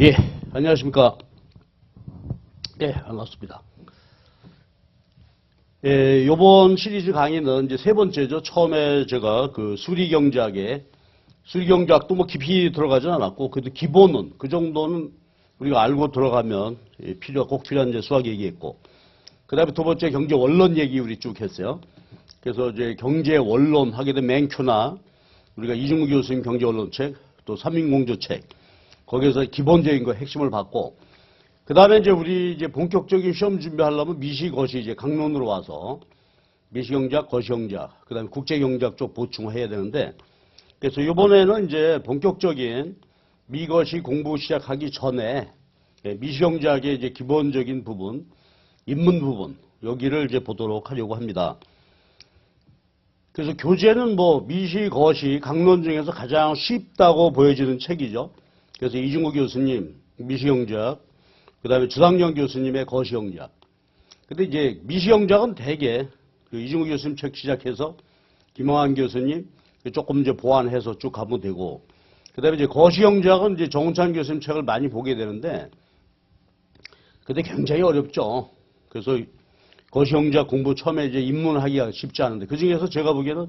예, 안녕하십니까. 예, 반갑습니다. 예, 요번 시리즈 강의는 이제 세 번째죠. 처음에 제가 그 수리경제학도 뭐 깊이 들어가진 않았고, 그래도 기본은, 그 정도는 우리가 알고 들어가면 꼭 필요한 이제 수학 얘기했고, 그 다음에 두 번째 경제 원론 얘기 우리 쭉 했어요. 그래서 이제 경제 원론 하게 된 맨큐나 우리가 이중구 교수님 경제 원론책, 또 삼인공조책, 거기에서 기본적인 거 핵심을 받고, 그 다음에 이제 우리 이제 본격적인 시험 준비하려면 미시, 거시 이제 강론으로 와서 미시경제학, 거시경제학, 그 다음에 국제경제학 쪽 보충해야 되는데, 그래서 이번에는 이제 본격적인 미거시 공부 시작하기 전에 미시경제학의 이제 기본적인 부분, 입문 부분, 여기를 이제 보도록 하려고 합니다. 그래서 교재는 뭐 미시, 거시, 강론 중에서 가장 쉽다고 보여지는 책이죠. 그래서 이중구 교수님 미시경제학, 그 다음에 주상영 교수님의 거시경제학. 근데 이제 미시경제학은 대개 그 이중구 교수님 책 시작해서 김영환 교수님 조금 이제 보완해서 쭉 가면 되고, 그 다음에 이제 거시경제학은 이제 정운찬 교수님 책을 많이 보게 되는데, 근데 굉장히 어렵죠. 그래서 거시경제학 공부 처음에 이제 입문하기가 쉽지 않은데, 그 중에서 제가 보기에는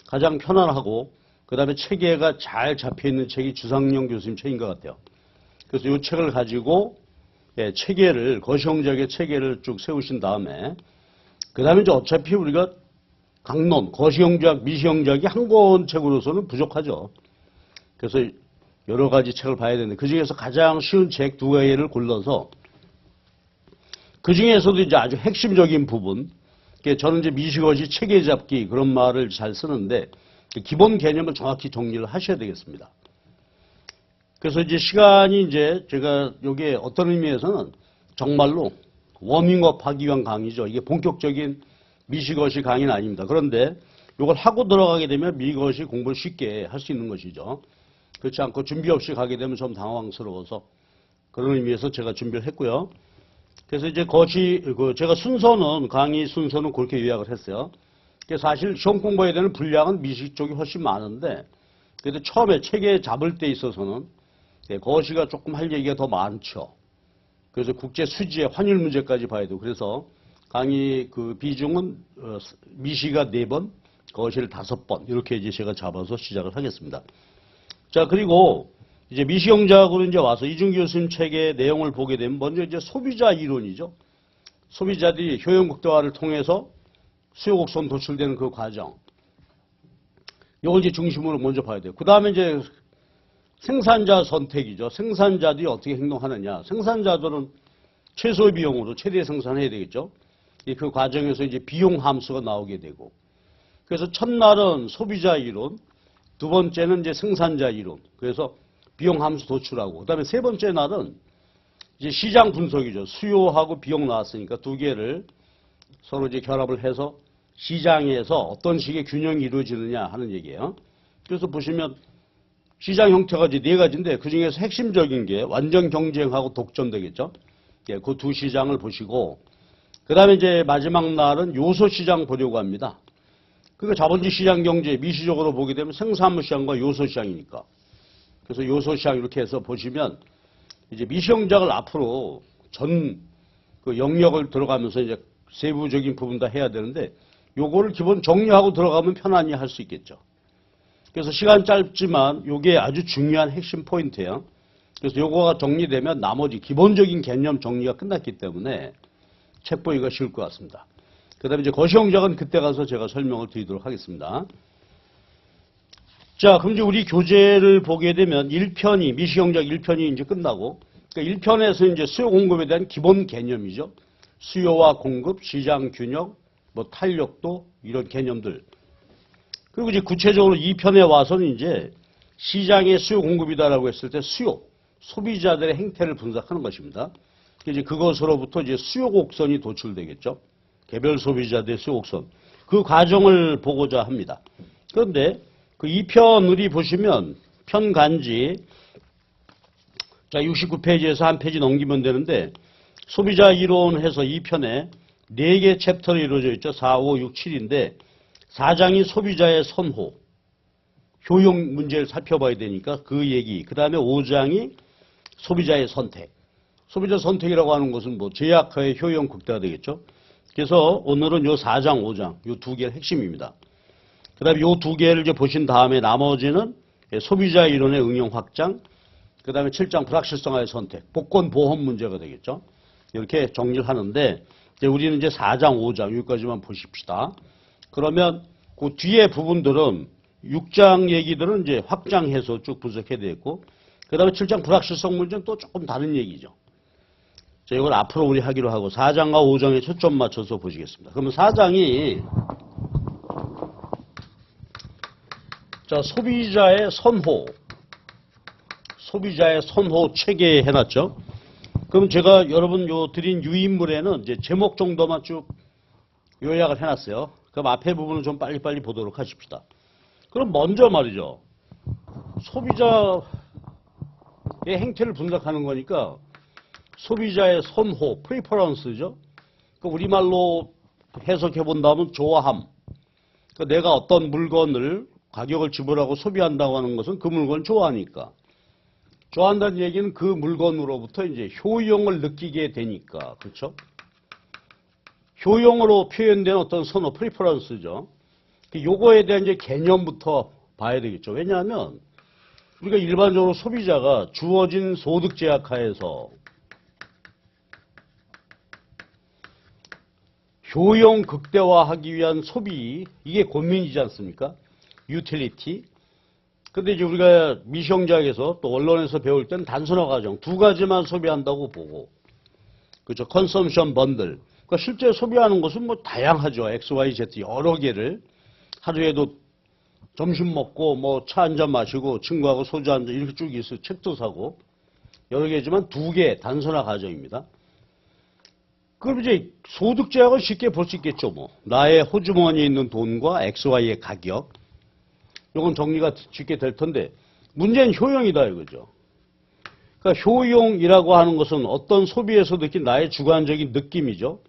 가장 편안하고, 그 다음에 체계가 잘 잡혀있는 책이 주상영 교수님 책인 것 같아요. 그래서 이 책을 가지고, 체계를, 거시경제학의 체계를 쭉 세우신 다음에, 그 다음에 이제 어차피 우리가 강론, 거시경제학, 미시경제학이 한 권 책으로서는 부족하죠. 그래서 여러 가지 책을 봐야 되는데, 그 중에서 가장 쉬운 책 두 개를 골라서, 그 중에서도 이제 아주 핵심적인 부분, 저는 이제 미시거시 체계 잡기 그런 말을 잘 쓰는데, 기본 개념을 정확히 정리를 하셔야 되겠습니다. 그래서 이제 시간이 이제 제가 이게 어떤 의미에서는 정말로 워밍업 하기 위한 강의죠. 이게 본격적인 미시거시 강의는 아닙니다. 그런데 이걸 하고 들어가게 되면 미거시 공부를 쉽게 할 수 있는 것이죠. 그렇지 않고 준비 없이 가게 되면 좀 당황스러워서 그런 의미에서 제가 준비를 했고요. 그래서 이제 제가 강의 순서는 그렇게 요약을 했어요. 사실 시험 공부해야 되는 분량은 미시 쪽이 훨씬 많은데, 그래도 처음에 체계 잡을 때 있어서는 거시가 조금 할 얘기가 더 많죠. 그래서 국제 수지의 환율 문제까지 봐야 되고, 그래서 강의 그 비중은 미시가 4번, 거시를 5번, 이렇게 이제 제가 잡아서 시작을 하겠습니다. 자, 그리고 이제 미시경제학으로 이제 와서 이중구 교수님 책의 내용을 보게 되면 먼저 이제 소비자 이론이죠. 소비자들이 효용 극대화를 통해서 수요 곡선 도출되는 그 과정. 이걸 이제 중심으로 먼저 봐야 돼요. 그 다음에 이제 생산자 선택이죠. 생산자들이 어떻게 행동하느냐. 생산자들은 최소의 비용으로 최대 생산해야 되겠죠. 그 과정에서 이제 비용 함수가 나오게 되고. 그래서 첫날은 소비자 이론, 두 번째는 이제 생산자 이론. 그래서 비용 함수 도출하고. 그 다음에 세 번째 날은 이제 시장 분석이죠. 수요하고 비용 나왔으니까 두 개를 서로 이제 결합을 해서 시장에서 어떤 식의 균형이 이루어지느냐 하는 얘기예요. 그래서 보시면 시장 형태가 이제 네 가지인데 그 중에서 핵심적인 게 완전 경쟁하고 독점 되겠죠. 그 두 시장을 보시고, 그 다음에 이제 마지막 날은 요소 시장 보려고 합니다. 그러니까 자본주의 시장 경제 미시적으로 보게 되면 생산물 시장과 요소 시장이니까. 그래서 요소 시장 이렇게 해서 보시면 이제 미시경제학을 앞으로 전 그 영역을 들어가면서 이제 세부적인 부분 다 해야 되는데, 요거를 기본 정리하고 들어가면 편안히 할 수 있겠죠. 그래서 시간 짧지만 요게 아주 중요한 핵심 포인트예요. 그래서 요거가 정리되면 나머지 기본적인 개념 정리가 끝났기 때문에 책 보기가 쉬울 것 같습니다. 그 다음에 이제 거시경제학은 그때 가서 제가 설명을 드리도록 하겠습니다. 자, 그럼 이제 우리 교재를 보게 되면 1편이, 미시경제학 1편이 이제 끝나고, 그러니까 1편에서 이제 수요 공급에 대한 기본 개념이죠. 수요와 공급, 시장 균형, 뭐 탄력도, 이런 개념들. 그리고 이제 구체적으로 2편에 와서는 이제 시장의 수요 공급이다라고 했을 때 수요, 소비자들의 행태를 분석하는 것입니다. 이제 그것으로부터 이제 수요 곡선이 도출되겠죠. 개별 소비자들의 수요 곡선. 그 과정을 보고자 합니다. 그런데 그 2편을 보시면 편간지, 자, 69페이지에서 한 페이지 넘기면 되는데, 소비자 이론해서 2편에 4개 챕터로 이루어져 있죠. 4, 5, 6, 7인데 4장이 소비자의 선호, 효용 문제를 살펴봐야 되니까 그 얘기. 그 다음에 5장이 소비자의 선택. 소비자 선택이라고 하는 것은 뭐 제약화의 효용 극대화 되겠죠. 그래서 오늘은 요 4장, 5장, 요 두 개의 핵심입니다. 그 다음에 요 두 개를 이제 보신 다음에 나머지는 소비자 이론의 응용 확장, 그 다음에 7장 불확실성화의 선택, 복권 보험 문제가 되겠죠. 이렇게 정리를 하는데, 이제 우리는 이제 4장, 5장, 여기까지만 보십시다. 그러면 그 뒤에 부분들은 6장 얘기들은 이제 확장해서 쭉 분석해야 되겠고, 그 다음에 7장 불확실성 문제는 또 조금 다른 얘기죠. 자, 이걸 앞으로 우리 하기로 하고 4장과 5장에 초점 맞춰서 보시겠습니다. 그러면 4장이 자, 소비자의 선호 체계 해놨죠. 그럼 제가 여러분 요 드린 유인물에는 이제 제목 정도만 쭉 요약을 해놨어요. 그럼 앞에 부분을 좀 빨리빨리 보도록 하십시다. 그럼 먼저 말이죠. 소비자의 행태를 분석하는 거니까 소비자의 선호, 프리퍼런스죠. 그러니까 우리말로 해석해 본다면 좋아함. 그러니까 내가 어떤 물건을 가격을 지불하고 소비한다고 하는 것은 그 물건을 좋아하니까. 좋아한다는 얘기는 그 물건으로부터 이제 효용을 느끼게 되니까. 그렇죠? 효용으로 표현된 어떤 선호, 프리퍼런스죠. 요거에 대한 이제 개념부터 봐야 되겠죠. 왜냐하면 우리가 일반적으로 소비자가 주어진 소득 제약하에서 효용 극대화하기 위한 소비, 이게 고민이지 않습니까? 유틸리티. 근데 이제 우리가 미시형제학에서 또 언론에서 배울 때는 단순화 과정, 두 가지만 소비한다고 보고, 그렇죠? 컨섬션 번들. 그러니까 실제 소비하는 것은 뭐 다양하죠. X, Y, Z 여러 개를. 하루에도 점심 먹고 뭐 차 한 잔 마시고 친구하고 소주 한 잔 이렇게 쭉 있어 책도 사고 여러 개지만 두 개 단순화 과정입니다. 그럼 이제 소득 제약을 쉽게 볼 수 있겠죠. 뭐 나의 호주머니에 있는 돈과 XY의 가격, 이건 정리가 쉽게 될 텐데 문제는 효용이다 이거죠. 그러니까 효용이라고 하는 것은 어떤 소비에서 느낀 나의 주관적인 느낌이죠.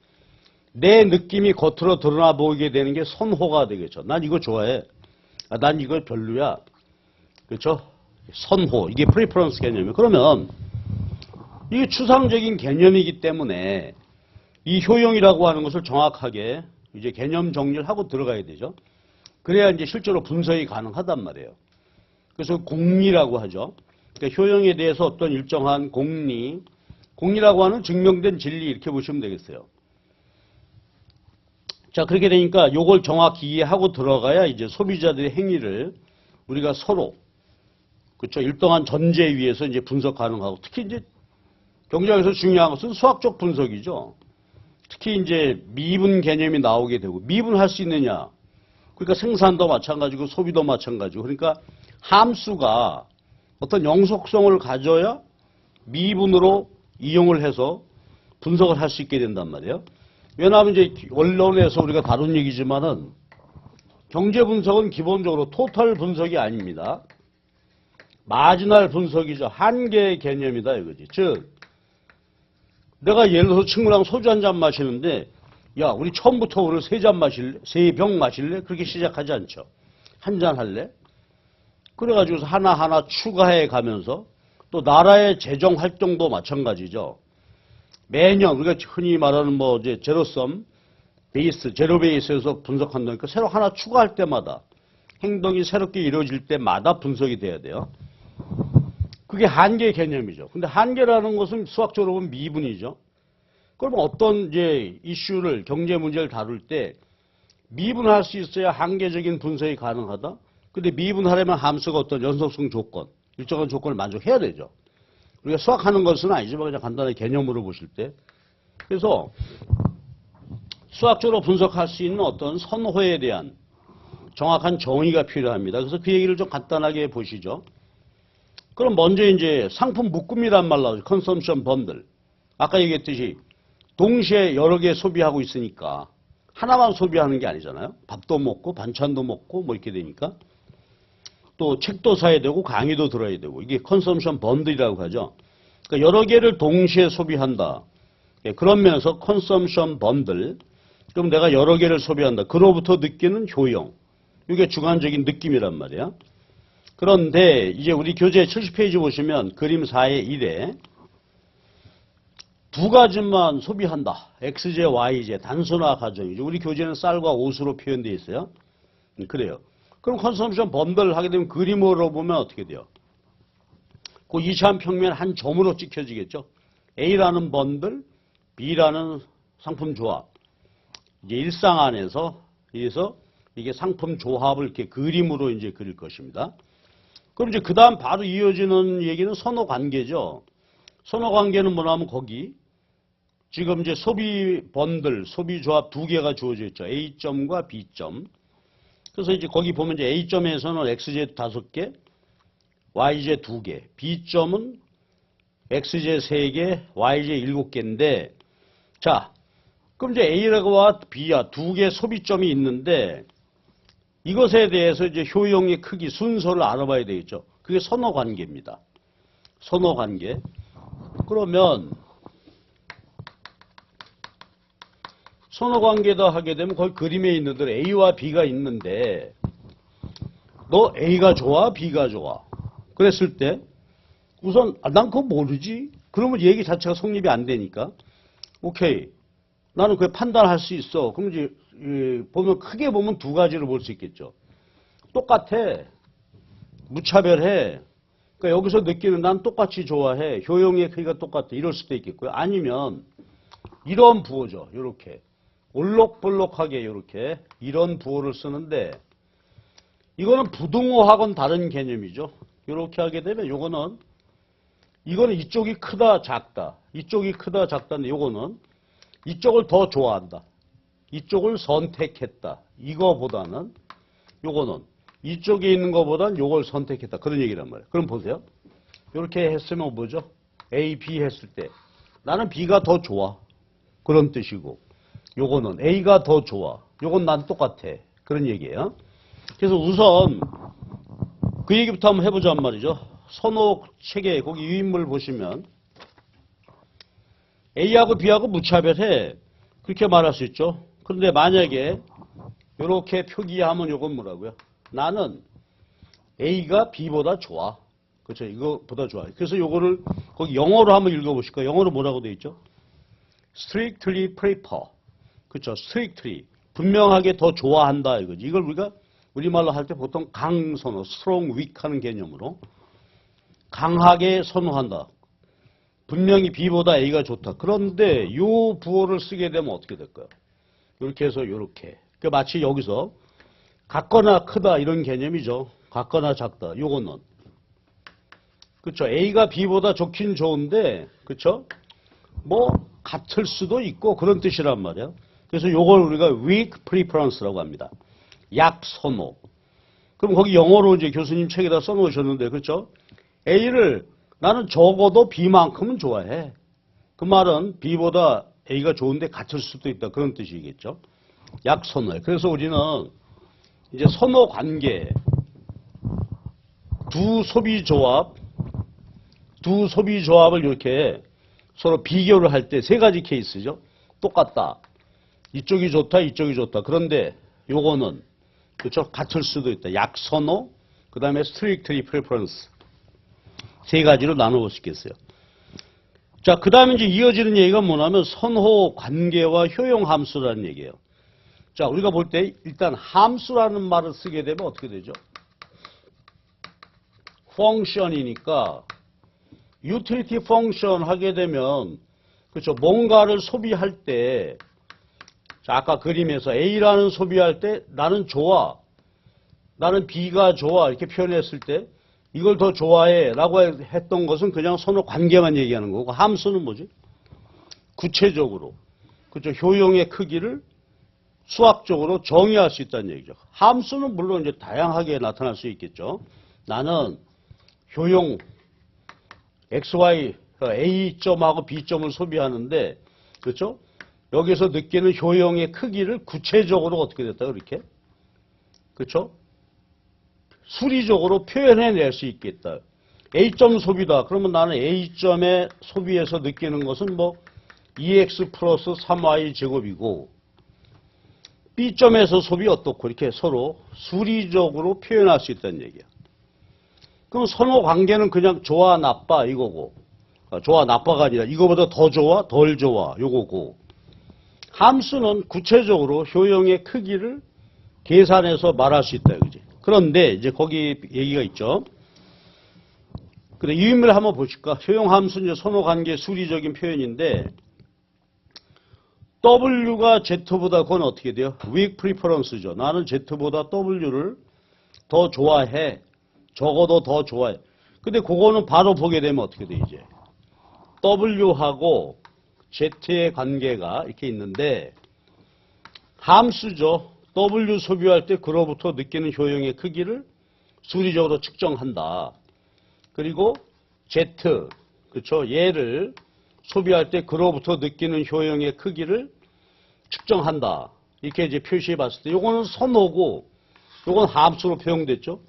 내 느낌이 겉으로 드러나 보이게 되는 게 선호가 되겠죠. 난 이거 좋아해. 아, 난 이거 별로야. 그렇죠? 선호. 이게 프리퍼런스 개념이에요. 그러면 이게 추상적인 개념이기 때문에 이 효용이라고 하는 것을 정확하게 이제 개념 정리를 하고 들어가야 되죠. 그래야 이제 실제로 분석이 가능하단 말이에요. 그래서 공리라고 하죠. 그러니까 효용에 대해서 어떤 일정한 공리라고 하는 증명된 진리 이렇게 보시면 되겠어요. 자, 그렇게 되니까 요걸 정확히 이해하고 들어가야 이제 소비자들의 행위를 우리가 서로, 그렇죠, 일정한 전제 위에서 이제 분석 가능하고, 특히 이제 경제학에서 중요한 것은 수학적 분석이죠. 특히 이제 미분 개념이 나오게 되고, 미분할 수 있느냐. 그러니까 생산도 마찬가지고 소비도 마찬가지고. 그러니까 함수가 어떤 영속성을 가져야 미분으로 이용을 해서 분석을 할 수 있게 된단 말이에요. 왜냐하면 이제 언론에서 우리가 다룬 얘기지만은 경제 분석은 기본적으로 토탈 분석이 아닙니다. 마지널 분석이죠. 한계의 개념이다 이거지. 즉 내가 예를 들어서 친구랑 소주 한 잔 마시는데 야 우리 처음부터 오늘 세 병 마실래? 그렇게 시작하지 않죠. 한 잔 할래? 그래가지고서 하나하나 추가해 가면서 또 나라의 재정 활동도 마찬가지죠. 매년 우리가 흔히 말하는 뭐 이제 제로섬 베이스, 제로 베이스에서 분석한다니까 새로 하나 추가할 때마다 행동이 새롭게 이루어질 때마다 분석이 돼야 돼요. 그게 한계 개념이죠. 근데 한계라는 것은 수학적으로 보면 미분이죠. 그러면 어떤 이제 이슈를 경제 문제를 다룰 때 미분할 수 있어야 한계적인 분석이 가능하다. 근데 미분하려면 함수가 어떤 연속성 조건, 일정한 조건을 만족해야 되죠. 우리가 수학하는 것은 아니지만 그냥 간단하게 개념으로 보실 때. 그래서 수학적으로 분석할 수 있는 어떤 선호에 대한 정확한 정의가 필요합니다. 그래서 그 얘기를 좀 간단하게 보시죠. 그럼 먼저 이제 상품 묶음이란 말 나오죠. 컨섬션 번들. 아까 얘기했듯이 동시에 여러 개 소비하고 있으니까 하나만 소비하는 게 아니잖아요. 밥도 먹고 반찬도 먹고 뭐 이렇게 되니까. 또 책도 사야 되고 강의도 들어야 되고 이게 컨섬션 번들이라고 하죠. 그러니까 여러 개를 동시에 소비한다. 그런 면에서 컨섬션 번들. 그럼 내가 여러 개를 소비한다. 그로부터 느끼는 효용. 이게 주관적인 느낌이란 말이야. 그런데 이제 우리 교재 70페이지 보시면 그림 4의 1에 두 가지만 소비한다. XJ, YJ 단순화 가정이죠. 우리 교재는 쌀과 옷으로 표현되어 있어요. 그래요. 그럼 컨섬션 번들 하게 되면 그림으로 보면 어떻게 돼요? 그 2차 평면 한 점으로 찍혀지겠죠. A라는 번들, B라는 상품 조합. 이제 일상 안에서 이게 상품 조합을 이렇게 그림으로 이제 그릴 것입니다. 그럼 이제 그 다음 바로 이어지는 얘기는 선호 관계죠. 선호 관계는 뭐냐면 거기 지금 이제 소비 번들, 소비 조합 두 개가 주어져 있죠. A점과 B점. 그래서 이제 거기 보면 이제 A점에서는 XJ 5개, YJ 2개, B점은 XJ 3개, YJ 7개인데, 자, 그럼 이제 A와 B야 두 개 소비점이 있는데, 이것에 대해서 이제 효용의 크기, 순서를 알아봐야 되겠죠. 그게 선호 관계입니다. 선호 관계. 그러면, 선호 관계다 하게 되면 거기 그림에 있는 대로 A와 B가 있는데, 너 A가 좋아? B가 좋아? 그랬을 때, 우선, 난 그거 모르지? 그러면 얘기 자체가 성립이 안 되니까, 오케이. 나는 그게 판단할 수 있어. 그럼 이제, 보면, 크게 보면 두 가지로 볼 수 있겠죠. 똑같아. 무차별해. 그러니까 여기서 느끼는 난 똑같이 좋아해. 효용의 크기가 똑같아. 이럴 수도 있겠고요. 아니면, 이런 부호죠. 요렇게. 올록볼록하게 요렇게. 이런 부호를 쓰는데, 이거는 부등호하고는 다른 개념이죠. 요렇게 하게 되면 이거는 이쪽이 크다 작다. 이쪽이 크다 작다인데 요거는 이쪽을 더 좋아한다. 이쪽을 선택했다. 이거보다는 요거는 이쪽에 있는 것보다는 요걸 선택했다. 그런 얘기란 말이에요. 그럼 보세요. 요렇게 했으면 뭐죠? A, B 했을 때 나는 B가 더 좋아. 그런 뜻이고 요거는 A가 더 좋아. 요건 난 똑같아. 그런 얘기예요. 그래서 우선 그 얘기부터 한번 해보자는 말이죠. 선호 체계 거기 유인물 보시면 A하고 B하고 무차별해. 그렇게 말할 수 있죠. 그런데 만약에 이렇게 표기하면 이건 뭐라고요? 나는 A가 B보다 좋아. 그렇죠. 이거보다 좋아. 그래서 요거를 거기 영어로 한번 읽어보실까요? 영어로 뭐라고 되어 있죠? strictly prefer. 그렇죠. strictly. 분명하게 더 좋아한다 이거지. 이걸 우리가 우리말로 할 때 보통 강선호, strong, weak 하는 개념으로 강하게 선호한다. 분명히 B보다 A가 좋다. 그런데 이 부호를 쓰게 되면 어떻게 될까요? 이렇게 해서 이렇게. 그러니까 마치 여기서 같거나 크다 이런 개념이죠. 같거나 작다. 요거는. 그렇죠. A가 B보다 좋긴 좋은데 그렇죠? 뭐 같을 수도 있고 그런 뜻이란 말이에요. 그래서 요걸 우리가 weak preference라고 합니다. 약선호. 그럼 거기 영어로 이제 교수님 책에다 써놓으셨는데, 그렇죠? A를 나는 적어도 B만큼은 좋아해. 그 말은 B보다 A가 좋은데 같을 수도 있다. 그런 뜻이겠죠? 약선호예요. 그래서 우리는 이제 선호 관계, 두 소비 조합을 이렇게 서로 비교를 할 때 세 가지 케이스죠. 똑같다. 이쪽이 좋다, 이쪽이 좋다. 그런데 요거는 그렇죠? 같을 수도 있다. 약선호, 그 다음에 strictly preference. 세 가지로 나눠볼 수 있겠어요. 자, 그 다음에 이제 이어지는 얘기가 뭐냐면 선호 관계와 효용 함수라는 얘기예요. 자, 우리가 볼 때 일단 함수라는 말을 쓰게 되면 어떻게 되죠? function이니까 utility function 하게 되면 그렇죠? 뭔가를 소비할 때 자, 아까 그림에서 A라는 소비할 때 나는 좋아. 나는 B가 좋아. 이렇게 표현했을 때 이걸 더 좋아해 라고 했던 것은 그냥 선호 관계만 얘기하는 거고 함수는 뭐지? 구체적으로. 그렇죠. 효용의 크기를 수학적으로 정의할 수 있다는 얘기죠. 함수는 물론 이제 다양하게 나타날 수 있겠죠. 나는 효용 XY A점하고 B점을 소비하는데 그렇죠? 여기서 느끼는 효용의 크기를 구체적으로 어떻게 됐다 그렇게? 그렇죠? 수리적으로 표현해낼 수 있겠다. A점 소비다. 그러면 나는 A점의 소비에서 느끼는 것은 뭐 2x 플러스 3y 제곱이고 B점에서 소비 어떻고 이렇게 서로 수리적으로 표현할 수 있다는 얘기야. 그럼 선호 관계는 그냥 좋아 나빠 이거고 좋아, 나빠가 아니라 이거보다 더 좋아, 덜 좋아, 요거고. 함수는 구체적으로 효용의 크기를 계산해서 말할 수 있다, 그지? 그런데 이제 거기 얘기가 있죠. 근데 이 의미를 한번 보실까? 효용함수는 이제 선호관계 수리적인 표현인데 W가 Z보다 그건 어떻게 돼요? weak preference죠. 나는 Z보다 W를 더 좋아해. 적어도 더 좋아해. 근데 그거는 바로 보게 되면 어떻게 돼, 이제? W하고 Z의 관계가 이렇게 있는데 함수죠. W 소비할 때 그로부터 느끼는 효용의 크기를 수리적으로 측정한다. 그리고 Z, 그렇죠? 얘를 소비할 때 그로부터 느끼는 효용의 크기를 측정한다. 이렇게 이제 표시해 봤을 때 요거는 선호고 요건 함수로 표현됐죠.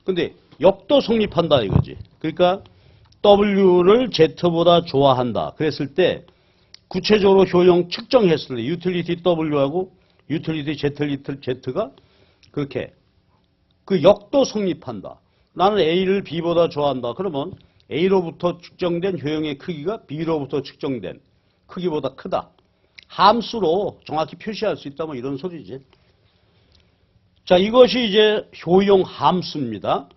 근데 역도 성립한다 이거지. 그러니까 W를 Z보다 좋아한다. 그랬을 때 구체적으로 효용 측정했을 때 유틸리티 W하고 유틸리티 Z가 그렇게 그 역도 성립한다. 나는 A를 B보다 좋아한다. 그러면 A로부터 측정된 효용의 크기가 B로부터 측정된 크기보다 크다. 함수로 정확히 표시할 수 있다. 뭐 이런 소리지. 자, 이것이 이제 효용 함수입니다.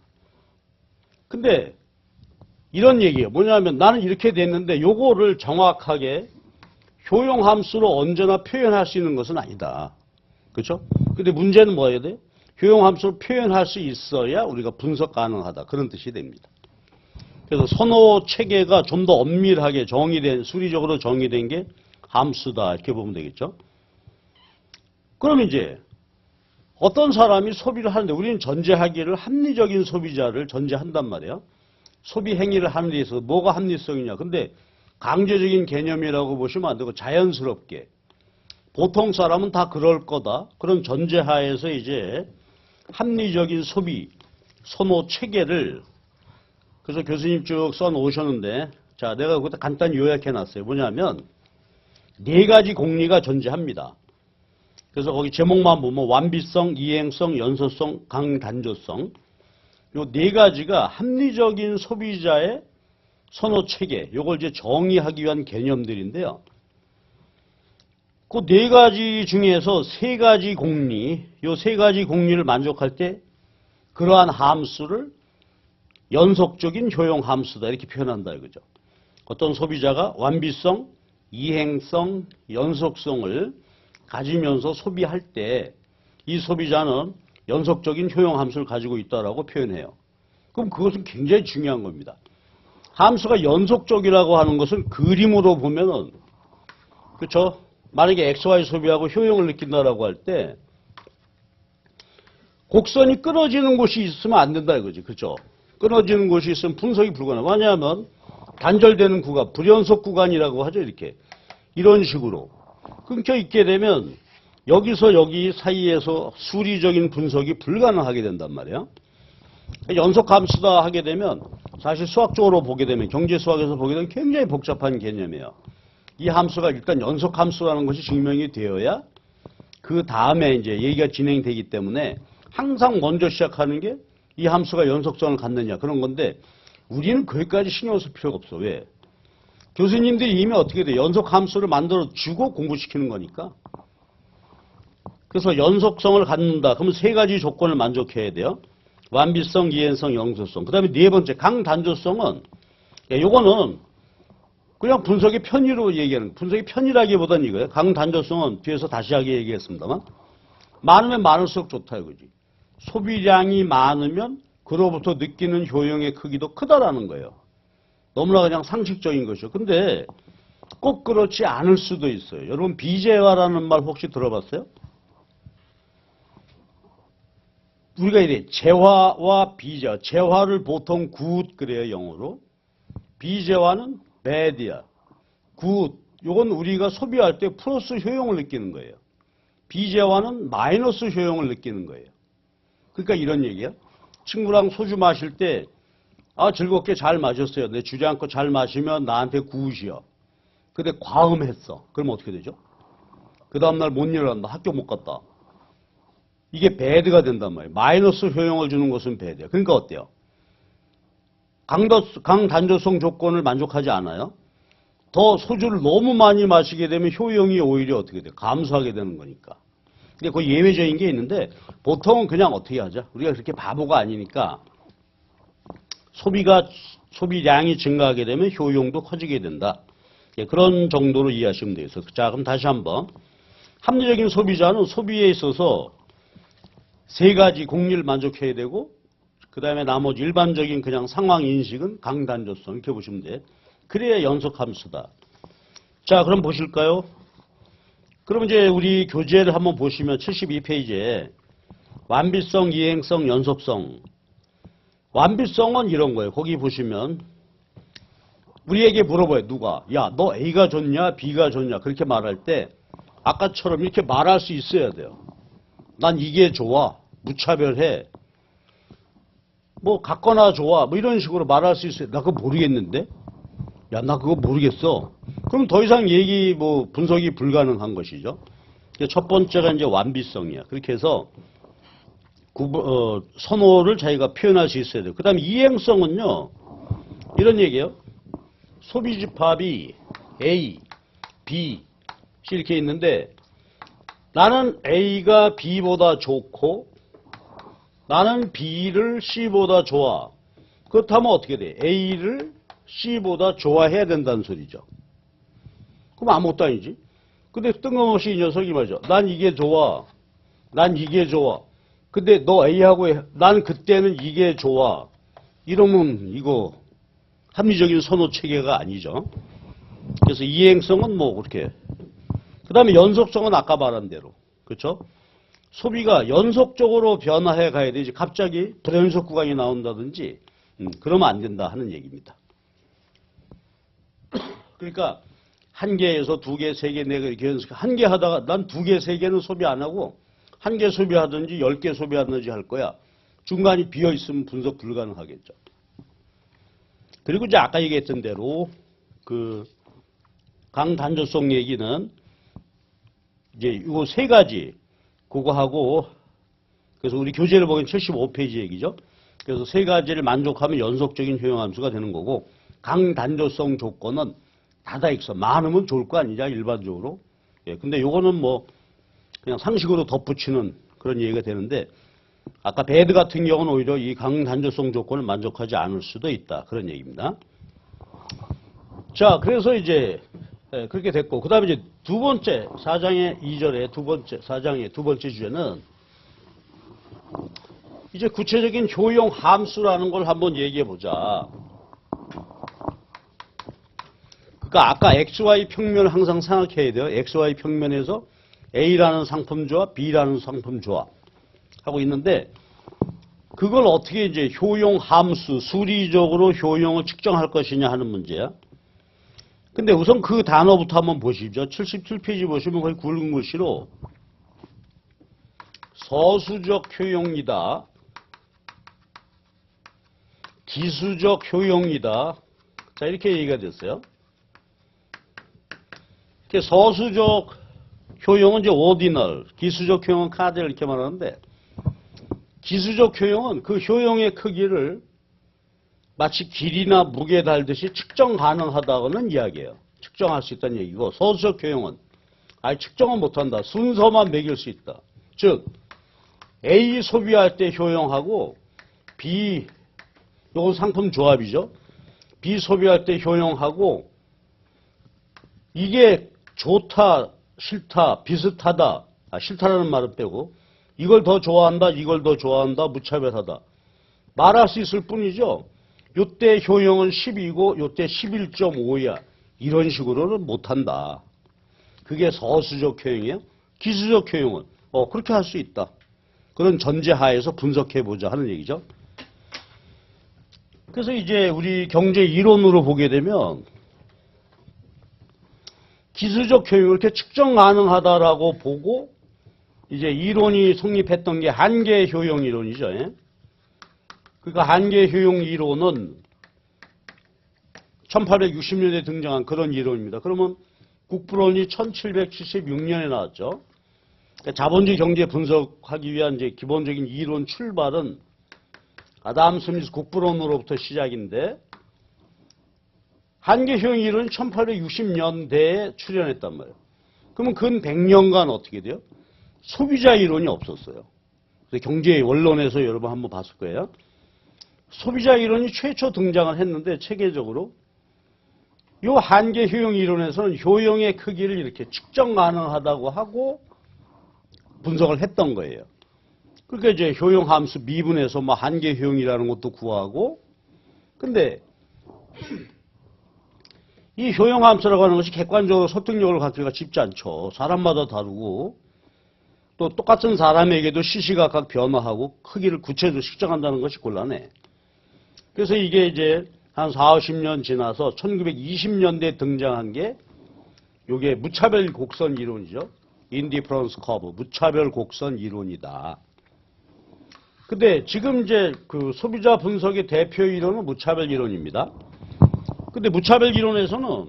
근데 이런 얘기예요. 뭐냐면 나는 이렇게 됐는데 요거를 정확하게 효용 함수로 언제나 표현할 수 있는 것은 아니다. 그렇죠? 근데 문제는 뭐여야 돼요? 효용 함수로 표현할 수 있어야 우리가 분석 가능하다. 그런 뜻이 됩니다. 그래서 선호 체계가 좀 더 엄밀하게 정의된, 수리적으로 정의된 게 함수다. 이렇게 보면 되겠죠? 그럼 이제 어떤 사람이 소비를 하는데 우리는 전제하기를 합리적인 소비자를 전제한단 말이에요. 소비 행위를 하는 데 있어서 뭐가 합리성이냐. 근데 강제적인 개념이라고 보시면 안 되고 자연스럽게 보통 사람은 다 그럴 거다. 그런 전제하에서 이제 합리적인 소비, 선호 체계를 그래서 교수님 쭉 써놓으셨는데 자, 내가 그것도 간단히 요약해놨어요. 뭐냐면 네 가지 공리가 존재합니다. 그래서 거기 제목만 보면 완비성, 이행성, 연소성, 강단조성 요 네 가지가 합리적인 소비자의 선호 체계, 요걸 이제 정의하기 위한 개념들인데요. 그 네 가지 중에서 세 가지 공리, 요 세 가지 공리를 만족할 때 그러한 함수를 연속적인 효용 함수다 이렇게 표현한다 이거죠. 어떤 소비자가 완비성, 이행성, 연속성을 가지면서 소비할 때 이 소비자는 연속적인 효용 함수를 가지고 있다라고 표현해요. 그럼 그것은 굉장히 중요한 겁니다. 함수가 연속적이라고 하는 것은 그림으로 보면은 그렇죠? 만약에 XY 소비하고 효용을 느낀다라고 할 때 곡선이 끊어지는 곳이 있으면 안 된다 이거지. 그렇죠? 끊어지는 곳이 있으면 분석이 불가능해. 왜냐하면 단절되는 구간, 불연속 구간이라고 하죠. 이렇게. 이런 식으로. 끊겨 있게 되면 여기서 여기 사이에서 수리적인 분석이 불가능하게 된단 말이에요. 연속함수다 하게 되면 사실 수학적으로 보게 되면 경제 수학에서 보게 되면 굉장히 복잡한 개념이에요. 이 함수가 일단 연속함수라는 것이 증명이 되어야 그 다음에 이제 얘기가 진행되기 때문에 항상 먼저 시작하는 게 이 함수가 연속성을 갖느냐 그런 건데 우리는 거기까지 신경 쓸 필요가 없어. 왜? 교수님들이 이미 어떻게 돼? 연속함수를 만들어 주고 공부시키는 거니까. 그래서 연속성을 갖는다. 그러면 세 가지 조건을 만족해야 돼요. 완비성, 이행성, 연소성. 그 다음에 네 번째 강단조성은 요거는 그냥 분석의 편의로 얘기하는 분석의 편의라기보다는 이거예요. 강단조성은 뒤에서 다시 하게 얘기했습니다만 많으면 많을수록 좋다 이거지. 소비량이 많으면 그로부터 느끼는 효용의 크기도 크다라는 거예요. 너무나 그냥 상식적인 것이죠. 근데 꼭 그렇지 않을 수도 있어요. 여러분 비재화라는 말 혹시 들어봤어요? 우리가 이래 재화와 비재화. 재화를 보통 good 그래요 영어로. 비재화는 bad이야. good. 요건 우리가 소비할 때 플러스 효용을 느끼는 거예요. 비재화는 마이너스 효용을 느끼는 거예요. 그러니까 이런 얘기야. 친구랑 소주 마실 때 아 즐겁게 잘 마셨어요. 내 주저앉고 잘 마시면 나한테 굿이야. 근데 과음했어. 그러면 어떻게 되죠? 그 다음날 못 일어난다. 학교 못 갔다. 이게 배드가 된단 말이에요. 마이너스 효용을 주는 것은 배드야. 그러니까 어때요? 강단조성 조건을 만족하지 않아요. 더 소주를 너무 많이 마시게 되면 효용이 오히려 어떻게 돼요? 감소하게 되는 거니까. 근데 그 예외적인 게 있는데 보통은 그냥 어떻게 하죠? 우리가 그렇게 바보가 아니니까 소비량이 증가하게 되면 효용도 커지게 된다. 예, 그런 정도로 이해하시면 되겠어요. 자, 그럼 다시 한번. 합리적인 소비자는 소비에 있어서 세 가지 공리를 만족해야 되고 그 다음에 나머지 일반적인 그냥 상황 인식은 강단조성 이렇게 보시면 돼요. 그래야 연속함수다. 자, 그럼 보실까요? 그럼 이제 우리 교재를 한번 보시면 72페이지에 완비성, 이행성, 연속성. 완비성은 이런 거예요. 거기 보시면 우리에게 물어봐요. 누가? 야, 너 A가 좋냐? B가 좋냐? 그렇게 말할 때 아까처럼 이렇게 말할 수 있어야 돼요. 난 이게 좋아. 무차별해. 뭐 같거나 좋아. 뭐 이런 식으로 말할 수 있어요. 나 그거 모르겠는데? 야, 나 그거 모르겠어. 그럼 더 이상 분석이 불가능한 것이죠. 첫 번째가 이제 완비성이야. 그렇게 해서 선호를 자기가 표현할 수 있어야 돼요. 그 다음에 이행성은요. 이런 얘기예요. 소비집합이 A, B, C 이렇게 있는데 나는 A가 B보다 좋고 나는 B를 C보다 좋아. 그렇다면 어떻게 돼? A를 C보다 좋아해야 된다는 소리죠. 그럼 아무것도 아니지. 근데 뜬금없이 이 녀석이 말이죠. 난 이게 좋아. 난 이게 좋아. 근데 너 A하고 난 그때는 이게 좋아. 이러면 이거 합리적인 선호 체계가 아니죠. 그래서 이행성은 뭐 그렇게. 그 다음에 연속성은 아까 말한 대로. 그렇죠? 소비가 연속적으로 변화해 가야 되지. 갑자기 불연속 구간이 나온다든지 그러면 안 된다 하는 얘기입니다. 그러니까 한 개에서 두 개, 세 개, 네 개 이렇게 한 개 하다가 난 두 개, 세 개는 소비 안 하고 한 개 소비하든지 10개 소비하든지 할 거야. 중간이 비어 있으면 분석 불가능하겠죠. 그리고 이제 아까 얘기했던 대로 그 강단조성 얘기는 이제 요 세 가지 그거 하고 그래서 우리 교재를 보기엔 75페이지 얘기죠. 그래서 세 가지를 만족하면 연속적인 효용함수가 되는 거고 강단조성 조건은 다다익선 많으면 좋을 거 아니냐 일반적으로. 예, 근데 요거는 뭐 그냥 상식으로 덧붙이는 그런 얘기가 되는데 아까 배드 같은 경우는 오히려 이 강단조성 조건을 만족하지 않을 수도 있다. 그런 얘기입니다. 자, 그래서 이제 그렇게 됐고 그 다음에 이제 두 번째 4장의 2절의 두 번째 4장의 두 번째 주제는 이제 구체적인 효용 함수라는 걸 한번 얘기해 보자. 그러니까 아까 XY 평면을 항상 생각해야 돼요. XY 평면에서 A라는 상품 조합, B라는 상품 조합 하고 있는데 그걸 어떻게 이제 효용 함수, 수리적으로 효용을 측정할 것이냐 하는 문제야. 근데 우선 그 단어부터 한번 보시죠. 77페이지 보시면 거기 굵은 글씨로 서수적 효용이다. 기수적 효용이다. 자, 이렇게 얘기가 됐어요. 서수적 효용은 이제 오디널, 기수적 효용은 카드 이렇게 말하는데 기수적 효용은 그 효용의 크기를 마치 길이나 무게에 달듯이 측정 가능하다고는 이야기예요. 측정할 수 있다는 얘기고 서수적 효용은 아예 측정은 못한다. 순서만 매길 수 있다. 즉 A 소비할 때 효용하고 B 이건 상품 조합이죠. B 소비할 때 효용하고 이게 좋다, 싫다, 비슷하다. 싫다라는 말은 빼고 이걸 더 좋아한다, 이걸 더 좋아한다, 무차별하다. 말할 수 있을 뿐이죠. 요때 효용은 10이고 요때 11.5야. 이런 식으로는 못한다. 그게 서수적 효용이에요. 기수적 효용은 그렇게 할 수 있다. 그런 전제하에서 분석해보자 하는 얘기죠. 그래서 이제 우리 경제 이론으로 보게 되면 기수적 효용을 이렇게 측정 가능하다라고 보고 이제 이론이 성립했던 게 한계 효용 이론이죠. 예? 그러니까 한계 효용 이론은 1860년에 등장한 그런 이론입니다. 그러면 국부론이 1776년에 나왔죠. 그러니까 자본주의 경제 분석하기 위한 이제 기본적인 이론 출발은 아담 스미스 국부론으로부터 시작인데 한계 효용 이론이 1860년대에 출현했단 말이에요. 그러면 근 100년간 어떻게 돼요? 소비자 이론이 없었어요. 경제 원론에서 여러분 한번 봤을 거예요. 소비자 이론이 최초 등장을 했는데 체계적으로 이 한계 효용 이론에서는 효용의 크기를 이렇게 측정 가능하다고 하고 분석을 했던 거예요. 그러니까 이제 효용 함수 미분에서 뭐 한계 효용이라는 것도 구하고, 근데 이 효용 함수라고 하는 것이 객관적으로 설득력을 갖기가 쉽지 않죠. 사람마다 다르고 또 똑같은 사람에게도 시시각각 변화하고 크기를 구체적으로 측정한다는 것이 곤란해. 그래서 이게 이제 한 40, 50년 지나서 1920년대에 등장한 게 이게 무차별 곡선 이론이죠. 인디퍼런스 커브, 무차별 곡선 이론이다. 근데 지금 이제 그 소비자 분석의 대표 이론은 무차별 이론입니다. 근데 무차별 이론에서는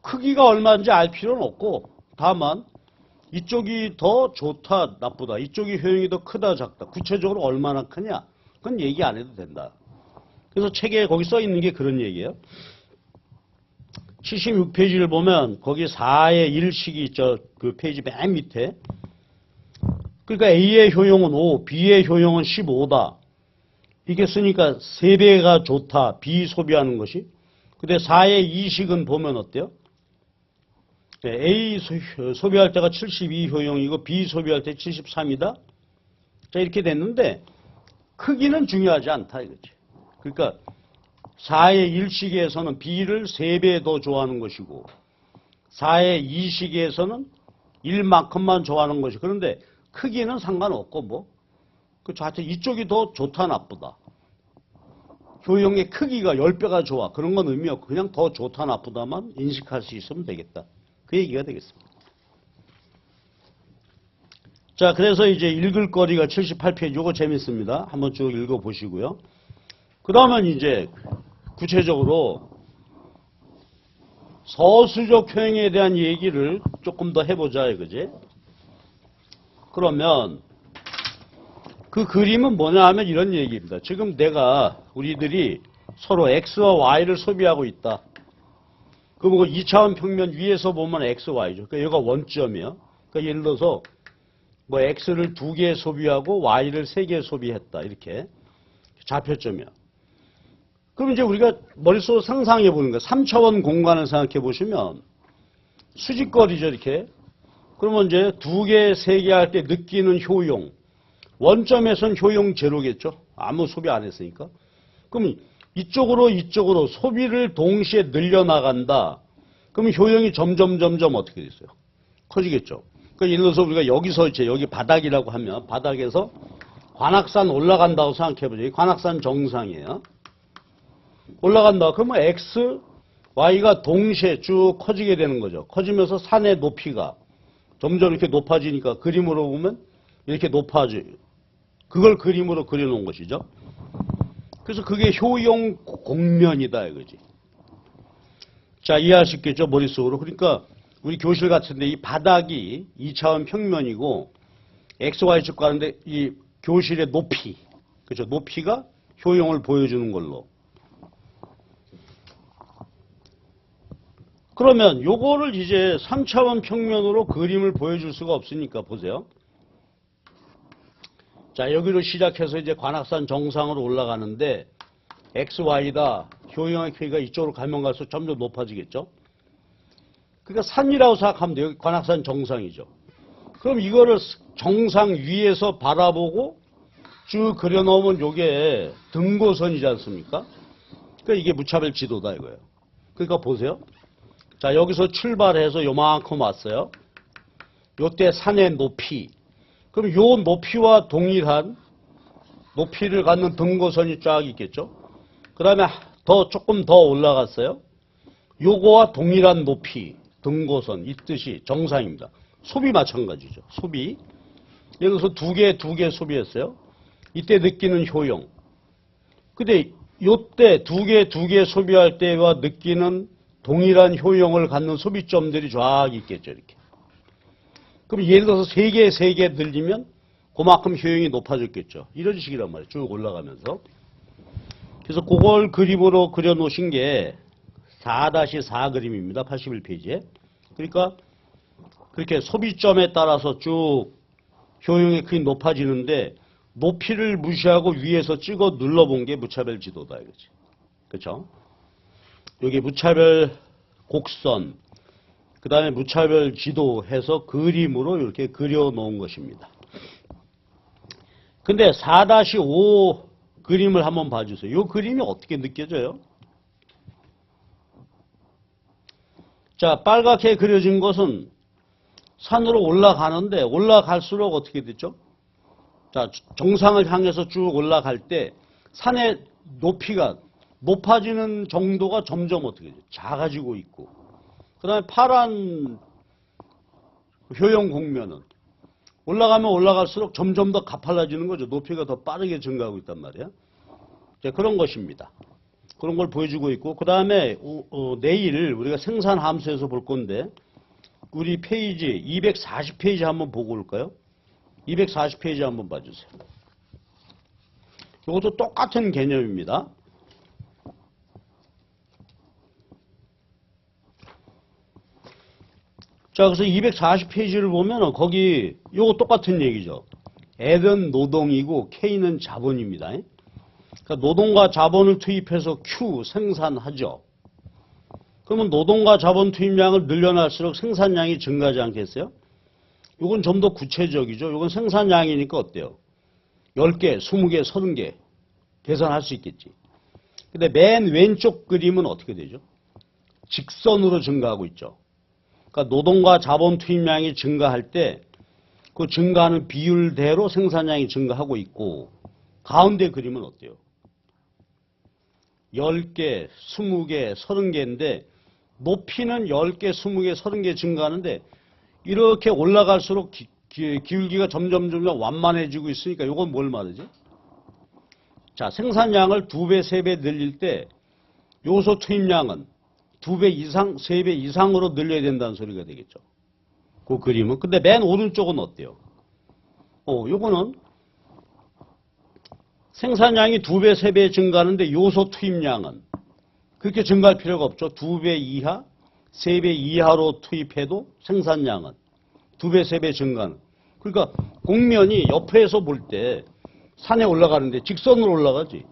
크기가 얼마인지 알 필요는 없고, 다만 이쪽이 더 좋다, 나쁘다, 이쪽이 효용이 더 크다, 작다, 구체적으로 얼마나 크냐, 그건 얘기 안 해도 된다. 그래서 책에 거기 써 있는 게 그런 얘기예요. 76페이지를 보면 거기 4의 1식이 있죠. 그 페이지 맨 밑에. 그러니까 A의 효용은 5, B의 효용은 15다. 이게 쓰니까 3배가 좋다, B 소비하는 것이. 근데 4의 2식은 보면 어때요? A 소비할 때가 72 효용이고 B 소비할 때 73이다. 자, 이렇게 됐는데 크기는 중요하지 않다 이거지. 그러니까 4의 1시계에서는 B를 3배 더 좋아하는 것이고 4의 2시계에서는 1만큼만 좋아하는 것이. 그런데 크기는 상관없고 뭐. 그렇죠. 하여튼 이쪽이 더 좋다 나쁘다. 효용의 크기가 10배가 좋아. 그런 건 의미 없고 그냥 더 좋다 나쁘다만 인식할 수 있으면 되겠다. 그 얘기가 되겠습니다. 자, 그래서 이제 읽을 거리가 78페이지. 요거 재밌습니다. 한번 쭉 읽어보시고요. 그러면 이제 구체적으로 서술적 효용에 대한 얘기를 조금 더 해보자 이거지. 그러면 그 그림은 뭐냐 하면 이런 얘기입니다. 지금 우리들이 서로 X와 Y를 소비하고 있다. 그리고 2차원 평면 위에서 보면 X, Y죠. 그러니까 여기가 원점이에요. 그러니까 예를 들어서 뭐 X를 2개 소비하고 Y를 3개 소비했다. 이렇게 좌표점이야. 그럼 이제 우리가 머릿속으로 상상해 보는 거예요. 3차원 공간을 생각해 보시면 수직거리죠, 이렇게. 그러면 이제 2개, 3개 할 때 느끼는 효용. 원점에선 효용 제로겠죠. 아무 소비 안 했으니까. 그럼 이쪽으로 소비를 동시에 늘려나간다. 그럼 효용이 점점 어떻게 됐어요? 커지겠죠. 그러니까 예를 들어서 우리가 여기서 이제 여기 바닥이라고 하면 바닥에서 관악산 올라간다고 생각해 보죠. 관악산 정상이에요. 올라간다. 그러면 X, Y가 동시에 쭉 커지게 되는 거죠. 커지면서 산의 높이가 점점 이렇게 높아지니까 그림으로 보면 이렇게 높아져요. 그걸 그림으로 그려놓은 것이죠. 그래서 그게 효용 공면이다 이거지. 자, 이해할 수 있겠죠? 머릿속으로. 그러니까 우리 교실 같은데 이 바닥이 2차원 평면이고 XY축 가는데 이 교실의 높이, 그렇죠? 높이가 효용을 보여주는 걸로. 그러면 요거를 이제 3차원 평면으로 그림을 보여줄 수가 없으니까 보세요. 자, 여기로 시작해서 이제 관악산 정상으로 올라가는데 X, Y다. 효용의 크기가 이쪽으로 가면 갈수록 점점 높아지겠죠. 그러니까 산이라고 생각하면 돼요. 여기 관악산 정상이죠. 그럼 이거를 정상 위에서 바라보고 쭉 그려놓으면 요게 등고선이지 않습니까? 그러니까 이게 무차별 지도다 이거예요. 그러니까 보세요. 자, 여기서 출발해서 요만큼 왔어요. 요때 산의 높이. 그럼 요 높이와 동일한 높이를 갖는 등고선이 쫙 있겠죠. 그 다음에 조금 더 올라갔어요. 요거와 동일한 높이, 등고선, 이 뜻이 정상입니다. 소비 마찬가지죠. 소비. 예를 들어서 두 개 소비했어요. 이때 느끼는 효용. 근데 요때 두 개 소비할 때와 느끼는 동일한 효용을 갖는 소비점들이 쫙 있겠죠, 이렇게. 그럼 예를 들어서 3개 늘리면 그만큼 효용이 높아졌겠죠. 이런 식이란 말이에요. 쭉 올라가면서. 그래서 그걸 그림으로 그려놓으신 게 4-4 그림입니다. 81페이지에. 그러니까 그렇게 소비점에 따라서 쭉 효용이 크게 높아지는데 높이를 무시하고 위에서 찍어 눌러본 게 무차별 지도다 이거지. 그렇죠? 여기 무차별 곡선, 그 다음에 무차별 지도 해서 그림으로 이렇게 그려놓은 것입니다. 근데 4-5 그림을 한번 봐주세요. 이 그림이 어떻게 느껴져요? 자, 빨갛게 그려진 것은 산으로 올라가는데 올라갈수록 어떻게 됐죠? 자, 정상을 향해서 쭉 올라갈 때 산의 높이가 높아지는 정도가 점점 어떻게 돼요? 작아지고 있고. 그 다음에 파란 효용 곡면은 올라가면 올라갈수록 점점 더 가팔라지는 거죠. 높이가 더 빠르게 증가하고 있단 말이에요. 자, 그런 것입니다. 그런 걸 보여주고 있고, 그 다음에 내일 우리가 생산 함수에서 볼 건데, 우리 페이지 240페이지 한번 보고 올까요? 240페이지 한번 봐주세요. 이것도 똑같은 개념입니다. 자, 그래서 240페이지를 보면 거기 이거 똑같은 얘기죠. L은 노동이고 K는 자본입니다. 그러니까 노동과 자본을 투입해서 Q 생산하죠. 그러면 노동과 자본 투입량을 늘려날수록 생산량이 증가하지 않겠어요? 이건 좀 더 구체적이죠. 이건 생산량이니까 어때요? 10개, 20개, 30개 계산할 수 있겠지. 근데 맨 왼쪽 그림은 어떻게 되죠? 직선으로 증가하고 있죠. 그러니까 노동과 자본 투입량이 증가할 때 그 증가하는 비율대로 생산량이 증가하고 있고, 가운데 그림은 어때요? 10개, 20개, 30개인데 높이는 10개, 20개, 30개 증가하는데 이렇게 올라갈수록 기울기가 점점 완만해지고 있으니까 이건 뭘 말이지? 자, 생산량을 2배, 3배 늘릴 때 요소 투입량은 2배 이상, 3배 이상으로 늘려야 된다는 소리가 되겠죠. 그 그림은. 근데 맨 오른쪽은 어때요? 요거는 생산량이 2배, 3배 증가하는데 요소 투입량은 그렇게 증가할 필요가 없죠. 2배 이하, 3배 이하로 투입해도 생산량은 2배, 3배 증가하는. 그러니까 곡면이 옆에서 볼 때 산에 올라가는데 직선으로 올라가지.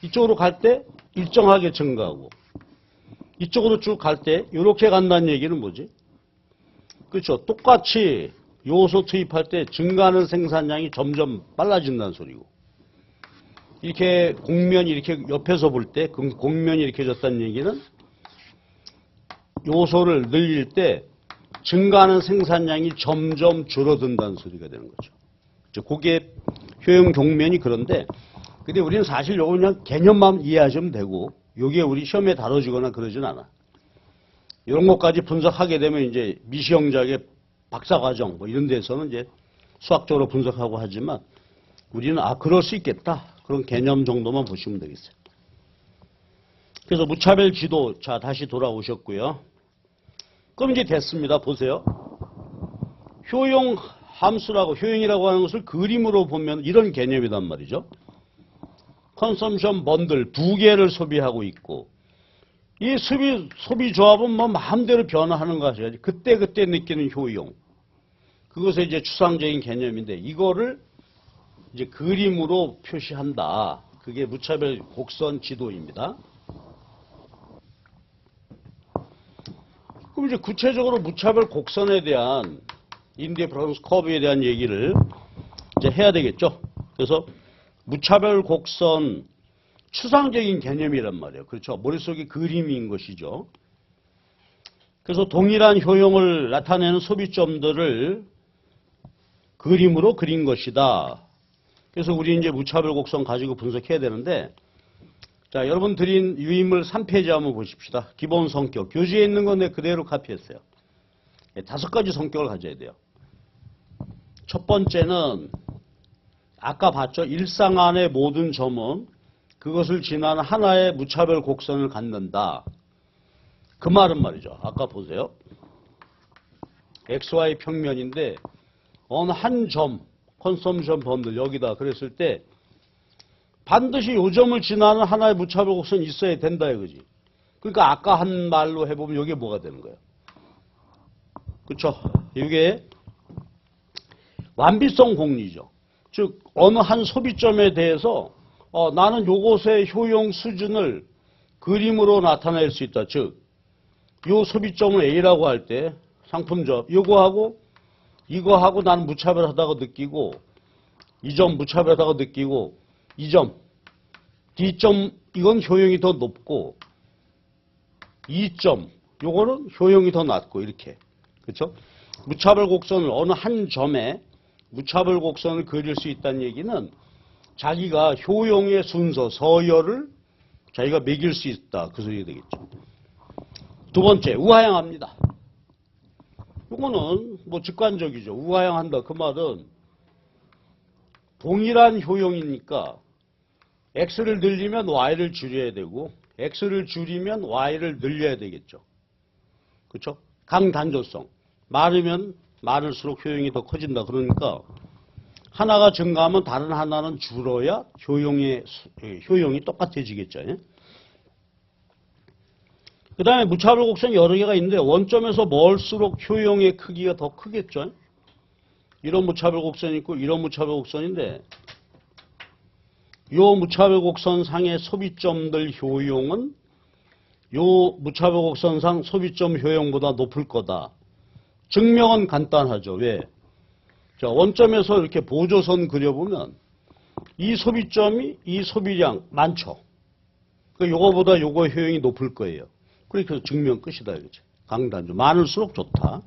이쪽으로 갈 때 일정하게 증가하고 이쪽으로 쭉 갈 때 이렇게 간다는 얘기는 뭐지? 그렇죠. 똑같이 요소 투입할 때 증가하는 생산량이 점점 빨라진다는 소리고, 이렇게 곡면이 이렇게 옆에서 볼 때 곡면이 이렇게 졌다는 얘기는 요소를 늘릴 때 증가하는 생산량이 점점 줄어든다는 소리가 되는 거죠. 그게 효용 곡면이 그런데, 근데 우리는 사실 요거 그냥 개념만 이해하시면 되고, 요게 우리 시험에 다뤄지거나 그러진 않아. 이런 것까지 분석하게 되면 이제 미시형작의 박사과정 뭐 이런 데서는 이제 수학적으로 분석하고 하지만 우리는 그럴 수 있겠다. 그런 개념 정도만 보시면 되겠어요. 그래서 무차별 지도, 자, 다시 돌아오셨고요. 그럼 이제 됐습니다. 보세요. 효용 함수라고, 효용이라고 하는 것을 그림으로 보면 이런 개념이란 말이죠. 컨섬션 번들 2개를 소비하고 있고, 이 소비 조합은 뭐 마음대로 변화하는 것이지. 그때 느끼는 효용. 그것의 이제 추상적인 개념인데, 이거를 이제 그림으로 표시한다. 그게 무차별 곡선 지도입니다. 그럼 이제 구체적으로 무차별 곡선에 대한 인디퍼런스 커브에 대한 얘기를 이제 해야 되겠죠. 그래서 무차별 곡선 추상적인 개념이란 말이에요. 그렇죠. 머릿속에 그림인 것이죠. 그래서 동일한 효용을 나타내는 소비점들을 그림으로 그린 것이다. 그래서 우리 이제 무차별 곡선 가지고 분석해야 되는데, 자, 여러분 드린 유인물 3페이지 한번 보십시다. 기본 성격. 교재에 있는 건 내가 그대로 카피했어요. 5가지 성격을 가져야 돼요. 첫 번째는 아까 봤죠. 일상 안의 모든 점은 그것을 지나는 하나의 무차별 곡선을 갖는다. 그 말은 말이죠. 아까 보세요. XY 평면인데 어느 한 점, 컨섬션 범들 여기다 그랬을 때 반드시 요 점을 지나는 하나의 무차별 곡선이 있어야 된다 이거지. 그러니까 아까 한 말로 해보면 이게 뭐가 되는 거예요? 그렇죠? 이게 완비성 공리죠. 즉 어느 한 소비점에 대해서 나는 요것의 효용 수준을 그림으로 나타낼 수 있다. 즉 요 소비점을 A라고 할 때 상품점 요거하고 이거하고 나는 무차별하다고 느끼고 이 점 무차별하다고 느끼고 이 점 D점 이건 효용이 더 높고 이 점 요거는 효용이 더 낮고 이렇게 그렇죠? 무차별 곡선을 어느 한 점에 무차별 곡선을 그릴 수 있다는 얘기는 자기가 효용의 순서 서열을 자기가 매길 수 있다 그 소리가 되겠죠. 두 번째 우하향합니다. 요거는 뭐 직관적이죠. 우하향한다 그 말은 동일한 효용이니까 x를 늘리면 y를 줄여야 되고 x를 줄이면 y를 늘려야 되겠죠. 그렇죠? 강단조성. 많으면 많을수록 효용이 더 커진다. 그러니까 하나가 증가하면 다른 하나는 줄어야 효용이 똑같아지겠죠. 그 다음에 무차별 곡선이 여러 개가 있는데 원점에서 멀수록 효용의 크기가 더 크겠죠. 이런 무차별 곡선이 있고 이런 무차별 곡선인데 요 무차별 곡선 상의 소비점들 효용은 요 무차별 곡선상 소비점 효용보다 높을 거다. 증명은 간단하죠. 왜? 자, 원점에서 이렇게 보조선 그려보면 이 소비점이 이 소비량 많죠. 그러니까 요거보다 요거 효용이 높을 거예요. 그렇게 해서 증명 끝이다 이거지. 강단조. 많을수록 좋다.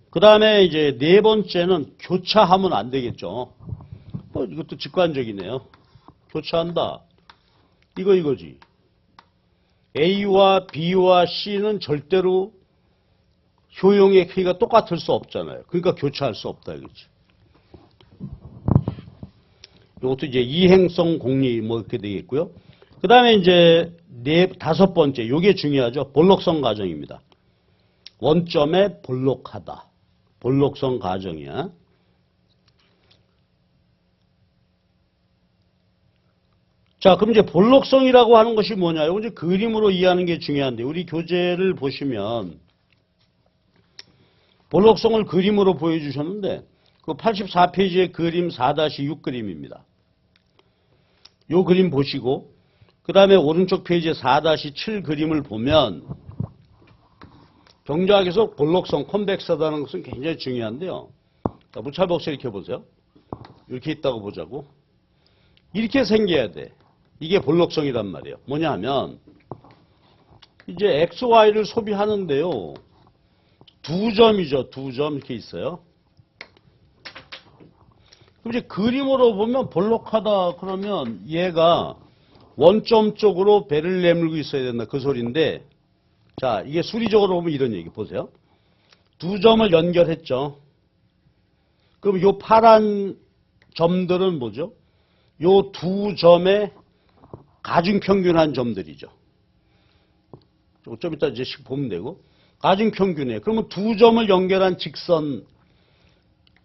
그 다음에 이제 네 번째는 교차하면 안 되겠죠. 이것도 직관적이네요. 교차한다. 이거지. A와 B와 C는 절대로 효용의 크기가 똑같을 수 없잖아요. 그러니까 교차할 수 없다 이거지. 이것도 이제 이행성 공리 뭐 이렇게 되겠고요. 그 다음에 이제 다섯 번째, 요게 중요하죠. 볼록성 가정입니다. 원점에 볼록하다. 볼록성 가정이야. 자, 그럼 이제 볼록성이라고 하는 것이 뭐냐? 이거 이제 그림으로 이해하는 게 중요한데, 우리 교재를 보시면 볼록성을 그림으로 보여주셨는데, 그 84페이지의 그림 4-6 그림입니다. 요 그림 보시고, 그 다음에 오른쪽 페이지에 4-7 그림을 보면 경제학에서 볼록성, 컨벡스하다는 것은 굉장히 중요한데요. 자, 무차별곡선 이렇게 보세요. 이렇게 있다고 보자고. 이렇게 생겨야 돼. 이게 볼록성이란 말이에요. 뭐냐 하면 이제 XY를 소비하는데요. 두 점이죠. 두 점 이렇게 있어요. 그럼 이제 그림으로 보면 볼록하다 그러면 얘가 원점 쪽으로 배를 내밀고 있어야 된다. 그 소리인데, 자, 이게 수리적으로 보면 이런 얘기 보세요. 두 점을 연결했죠. 그럼 요 파란 점들은 뭐죠? 요 두 점의 가중평균한 점들이죠. 좀 이따 이제 보면 되고. 가중평균이에요. 그러면 두 점을 연결한 직선,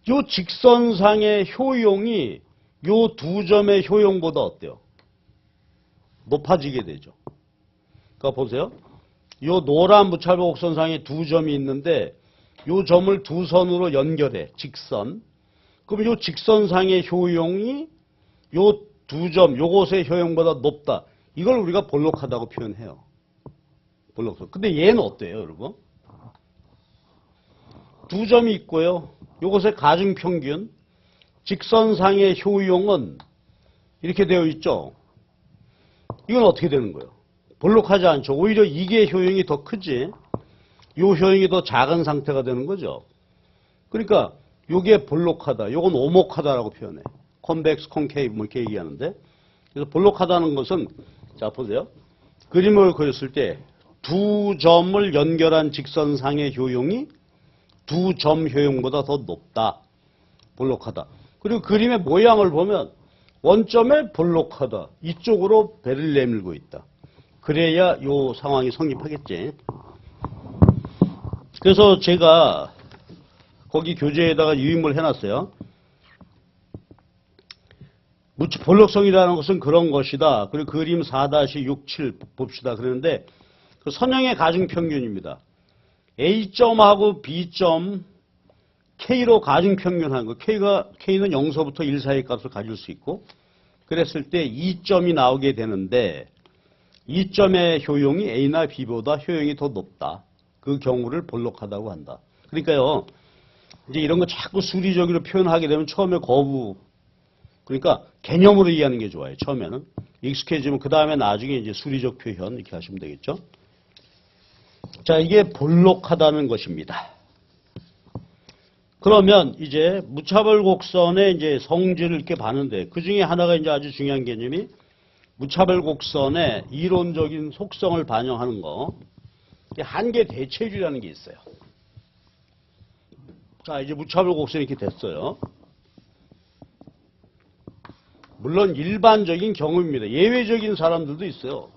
요 직선상의 효용이 요 두 점의 효용보다 어때요? 높아지게 되죠. 그러니까 보세요. 요 노란 무차별 곡선상에 두 점이 있는데 요 점을 두 선으로 연결해. 직선. 그럼 요 직선상의 효용이 요 두 점, 요것의 효용보다 높다. 이걸 우리가 볼록하다고 표현해요. 볼록성. 근데 얘는 어때요, 여러분? 두 점이 있고요. 요것의 가중평균. 직선상의 효용은 이렇게 되어 있죠. 이건 어떻게 되는 거예요? 볼록하지 않죠. 오히려 이게 효용이 더 크지. 요 효용이 더 작은 상태가 되는 거죠. 그러니까 요게 볼록하다. 요건 오목하다라고 표현해. 컨벡스, 콘케이브 뭐 이렇게 얘기하는데. 그래서 볼록하다는 것은 자 보세요. 그림을 그렸을 때 두 점을 연결한 직선상의 효용이 두 점 효용보다 더 높다. 볼록하다. 그리고 그림의 모양을 보면 원점에 볼록하다. 이쪽으로 배를 내밀고 있다. 그래야 요 상황이 성립하겠지. 그래서 제가 거기 교재에다가 유인물 해놨어요. 볼록성이라는 것은 그런 것이다. 그리고 그림 4-67 봅시다. 그러는데 그 선형의 가중평균입니다. A점하고 B점 K로 가중평균한 거. K는 0서부터 1 사이 값을 가질 수 있고 그랬을 때 2점이 나오게 되는데 2점의 효용이 A나 B보다 효용이 더 높다. 그 경우를 볼록하다고 한다. 그러니까요. 이제 이런 거 자꾸 수리적으로 표현하게 되면 처음에 거부 그러니까 개념으로 이해하는 게 좋아요. 처음에는. 익숙해지면 그 다음에 나중에 이제 수리적 표현 이렇게 하시면 되겠죠. 자, 이게 볼록하다는 것입니다. 그러면 이제 무차별 곡선의 이제 성질을 이렇게 봤는데 그 중에 하나가 이제 아주 중요한 개념이 무차별 곡선의 이론적인 속성을 반영하는 거. 한계 대체율이라는 게 있어요. 자, 이제 무차별 곡선이 이렇게 됐어요. 물론 일반적인 경우입니다. 예외적인 사람들도 있어요.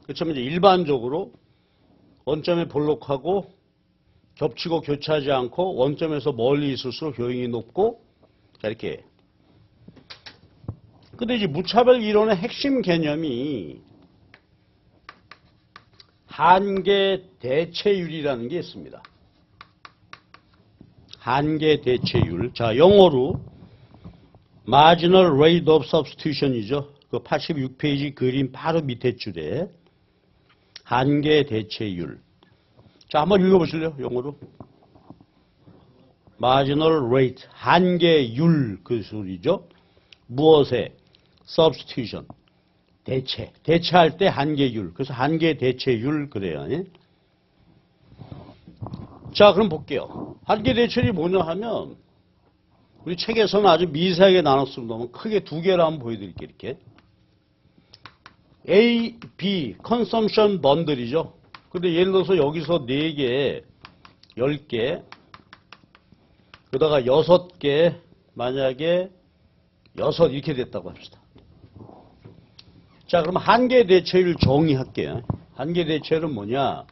그렇지만 이제 일반적으로 원점에 볼록하고 겹치고 교차하지 않고 원점에서 멀리 있을수록 효용이 높고 자 이렇게. 근데 이제 무차별 이론의 핵심 개념이 한계 대체율이라는 게 있습니다. 한계 대체율. 자, 영어로 marginal rate of substitution이죠. 그 86페이지 그림 바로 밑에 줄에 한계 대체율. 자, 한번 읽어보실래요? 영어로. marginal rate, 한계율 그 소리죠. 무엇에? substitution, 대체할 때 한계율. 그래서 한계 대체율 그래요. 자, 그럼 볼게요. 한계 대체율이 뭐냐 하면 우리 책에서는 아주 미세하게 나눴습니다만 크게 두 개를 한번 보여드릴게요. 이렇게. A, B, consumption bundle이죠. 근데 예를 들어서 여기서 4개, 10개, 그러다가 6개, 만약에 6 이렇게 됐다고 합시다. 자, 그럼 한계 대체율 정의할게요. 한계 대체율은 뭐냐?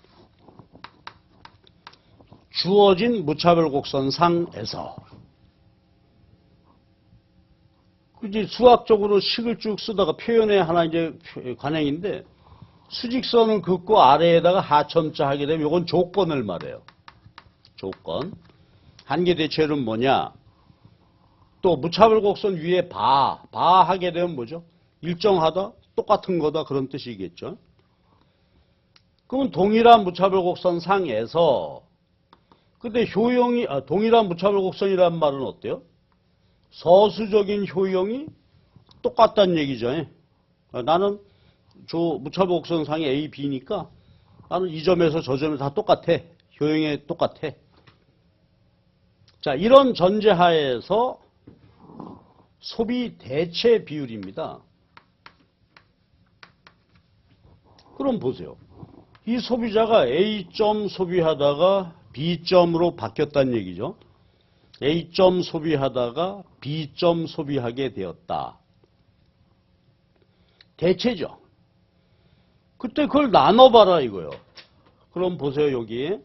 주어진 무차별 곡선상에서 이제 수학적으로 식을 쭉 쓰다가 표현에 하나 이제 관행인데 수직선을 긋고 아래에다가 하천자 하게 되면 이건 조건을 말해요. 조건. 한계 대체율은 뭐냐? 또 무차별 곡선 위에 바 하게 되면 뭐죠? 일정하다, 똑같은 거다 그런 뜻이겠죠. 그러면 동일한 무차별 곡선 상에서 근데 효용이 동일한 무차별 곡선이라는 말은 어때요? 서수적인 효용이 똑같다는 얘기죠. 나는 저 무차별 곡선 상이 A, B니까 나는 이 점에서 저 점에 다 똑같아. 효용이 똑같아. 자, 이런 전제하에서 소비 대체 비율입니다. 그럼 보세요. 이 소비자가 A점 소비하다가 B점으로 바뀌었다는 얘기죠. A점 소비하다가 B점 소비하게 되었다. 대체죠. 그때 그걸 나눠봐라 이거요. 그럼 보세요. 여기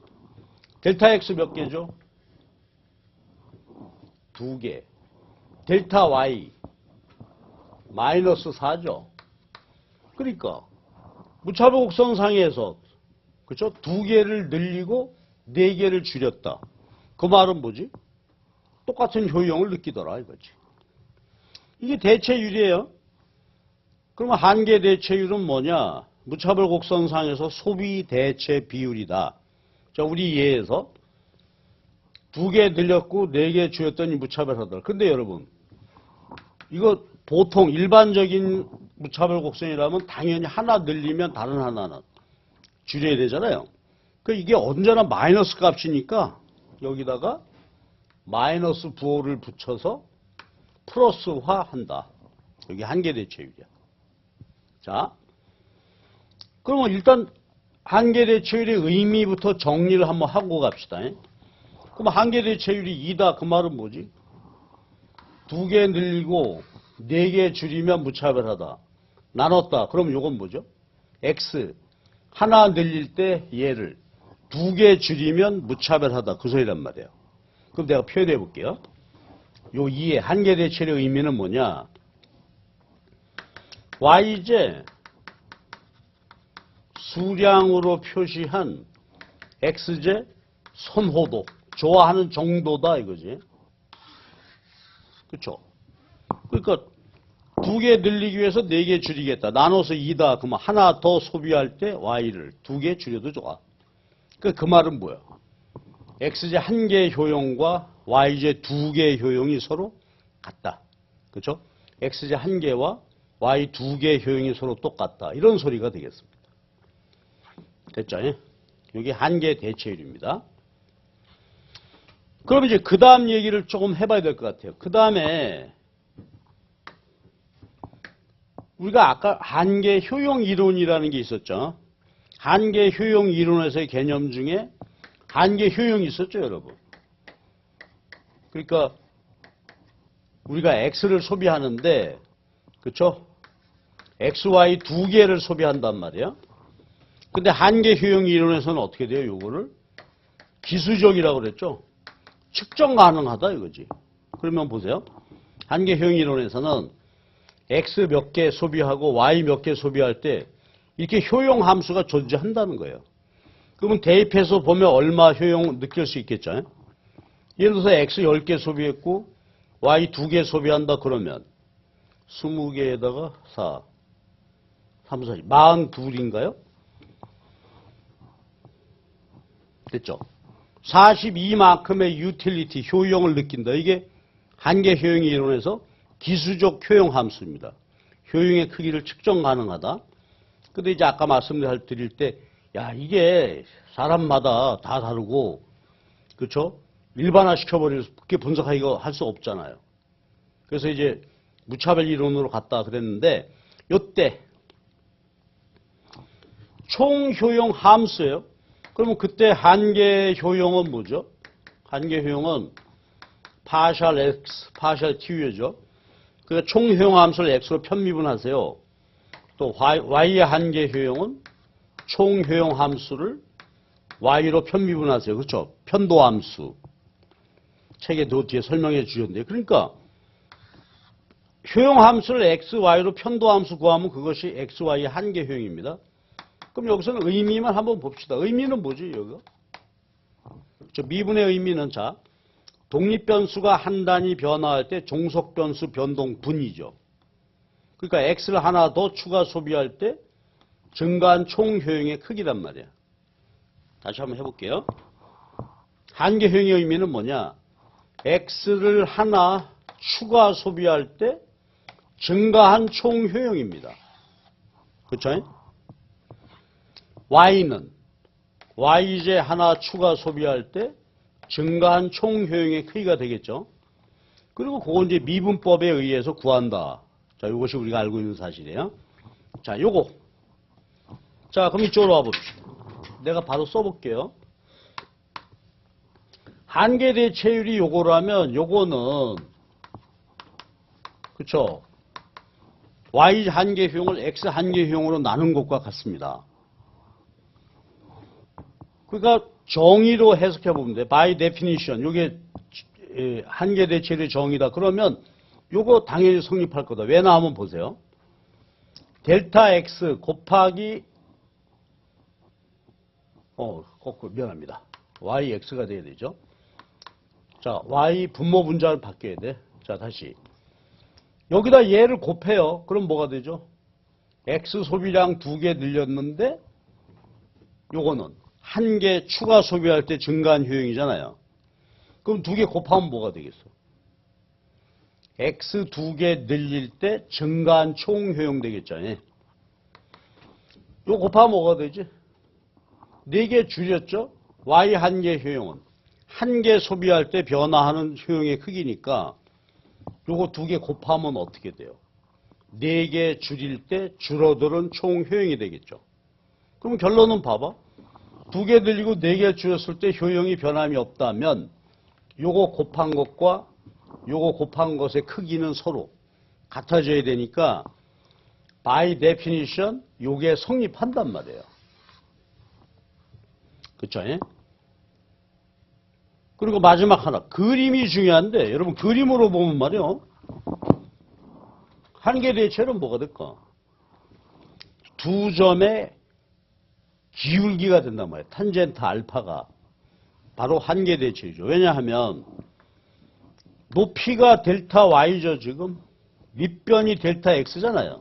델타 X 몇 개죠? 2개. 델타 Y 마이너스 4죠. 그러니까 무차별 곡선상에서 그렇죠? 2개를 늘리고 4개를 줄였다. 그 말은 뭐지? 똑같은 효용을 느끼더라 이거지. 이게 대체율이에요. 그러면 한계 대체율은 뭐냐? 무차별 곡선상에서 소비 대체 비율이다. 자, 우리 예에서 2개 늘렸고 4개 줄였더니 무차별하더라. 근데 여러분, 이거 보통 일반적인 무차별 곡선이라면 당연히 하나 늘리면 다른 하나는 줄여야 되잖아요. 그 이게 언제나 마이너스 값이니까 여기다가 마이너스 부호를 붙여서 플러스화한다. 여기 한계 대체율이야. 자, 그러면 일단 한계 대체율의 의미부터 정리를 한번 하고 갑시다. 그럼 한계 대체율이 2다. 그 말은 뭐지? 2개 늘리고 4개 줄이면 무차별하다. 나눴다. 그럼 이건 뭐죠? X. 하나 늘릴 때 얘를 2개 줄이면 무차별하다. 그 소리란 말이에요. 그럼 내가 표현해 볼게요. 요 2의 한계 대체의 의미는 뭐냐? yj 수량으로 표시한 xj 선호도, 좋아하는 정도다 이거지. 그렇죠? 그러니까 2개 늘리기 위해서 4개 줄이겠다. 나눠서 2다. 그러면 하나 더 소비할 때 y를 2개 줄여도 좋아. 그 말은 뭐야? xj 1개의 효용과 yj 2개의 효용이 서로 같다. 그렇죠? xj 1개와 y 2개의 효용이 서로 똑같다. 이런 소리가 되겠습니다. 됐죠? 여기 한계 대체율입니다. 그럼 이제 그 다음 얘기를 조금 해봐야 될 것 같아요. 그 다음에 우리가 아까 한계 효용 이론이라는 게 있었죠. 한계 효용 이론에서의 개념 중에 한계 효용이 있었죠, 여러분. 그러니까 우리가 X를 소비하는데, 그렇죠? X, Y 2개를 소비한단 말이에요. 근데 한계 효용 이론에서는 어떻게 돼요, 요거를? 기수적이라고 그랬죠? 측정 가능하다 이거지. 그러면 보세요. 한계 효용 이론에서는 X 몇 개 소비하고 Y 몇 개 소비할 때 이렇게 효용 함수가 존재한다는 거예요. 그러면 대입해서 보면 얼마 효용 느낄 수 있겠죠. 예를 들어서 X 10개 소비했고 Y 2개 소비한다 그러면 20개에다가 4, 3, 4, 42인가요? 됐죠? 42만큼의 유틸리티, 효용을 느낀다. 이게 한계 효용 이론에서 기수적 효용 함수입니다. 효용의 크기를 측정 가능하다. 근데 이제 아까 말씀드릴 때, 야, 이게 사람마다 다 다르고, 그렇죠? 일반화 시켜버려서 그렇게 분석하기가 할 수 없잖아요. 그래서 이제 무차별 이론으로 갔다 그랬는데, 요때 총 효용 함수예요. 그러면 그때 한계 효용은 뭐죠? 한계 효용은 파셜 x, 파셜 t죠. 그러니까 총 효용 함수를 x로 편미분하세요. 또 y의 한계 효용은 총 효용 함수를 y로 편미분하세요. 그렇죠? 편도 함수. 책에 더 뒤에 설명해 주셨는데, 그러니까 효용 함수를 x, y로 편도 함수 구하면 그것이 x, y의 한계 효용입니다. 그럼 여기서는 의미만 한번 봅시다. 의미는 뭐지, 여기가? 저 미분의 의미는, 자, 독립변수가 한 단위 변화할 때 종속변수 변동 분이죠. 그러니까 x를 하나 더 추가 소비할 때 증가한 총 효용의 크기란 말이야. 다시 한번 해볼게요. 한계 효용의 의미는 뭐냐? x를 하나 추가 소비할 때 증가한 총 효용입니다. 그렇죠? y는 yj 하나 추가 소비할 때 증가한 총 효용의 크기가 되겠죠. 그리고 그건 이제 미분법에 의해서 구한다. 자, 이것이 우리가 알고 있는 사실이에요. 자, 요거. 자, 그럼 이쪽으로 와봅시다. 내가 바로 써볼게요. 한계 대체율이 요거라면 요거는, 그쵸? y 한계 효용을 x 한계 효용으로 나눈 것과 같습니다. 그러니까 정의로 해석해 보면 돼. by definition. 요게 한계 대체율의 정의다. 그러면 요거 당연히 성립할 거다. 왜냐 하면 보세요. 델타 x 곱하기 거꾸로 미안합니다. yx가 돼야 되죠. 자, y 분모 분자를 바뀌어야 돼. 자, 다시. 여기다 얘를 곱해요. 그럼 뭐가 되죠? x 소비량 2개 늘렸는데 요거는 한 개 추가 소비할 때 증가한 효용이잖아요. 그럼 2개 곱하면 뭐가 되겠어? x 2개 늘릴 때 증가한 총 효용 되겠죠. 요 곱하면 뭐가 되지? 4개 줄였죠? y 한 개 효용은 한 개 소비할 때 변화하는 효용의 크기니까 요거 2개 곱하면 어떻게 돼요? 4개 줄일 때 줄어드는 총 효용이 되겠죠. 그럼 결론은 봐봐. 2개 늘리고 4개 줄였을 때 효용이 변함이 없다면 요거 곱한 것과 요거 곱한 것의 크기는 서로 같아져야 되니까 by definition 요게 성립한단 말이에요. 그쵸? 그리고 마지막 하나, 그림이 중요한데, 여러분, 그림으로 보면 말이요. 한계 대체는 뭐가 될까? 두 점의 기울기가 된단 말이에요. 탄젠트 알파가. 바로 한계 대체이죠. 왜냐하면, 높이가 델타 y죠, 지금. 밑변이 델타 x잖아요.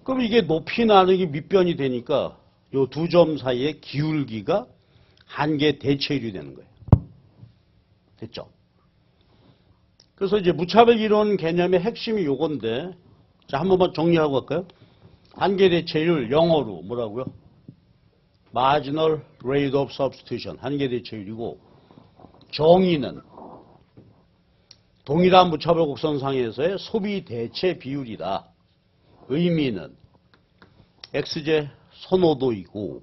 그럼 이게 높이 나누기 밑변이 되니까, 요 두 점 사이의 기울기가 한계 대체율이 되는 거예요. 됐죠? 그래서 이제 무차별 이론 개념의 핵심이 요건데, 자, 한 번만 정리하고 갈까요? 한계 대체율 영어로 뭐라고요? marginal rate of substitution. 한계 대체율이고, 정의는 동일한 무차별 곡선상에서의 소비 대체 비율이다. 의미는 x제 선호도이고,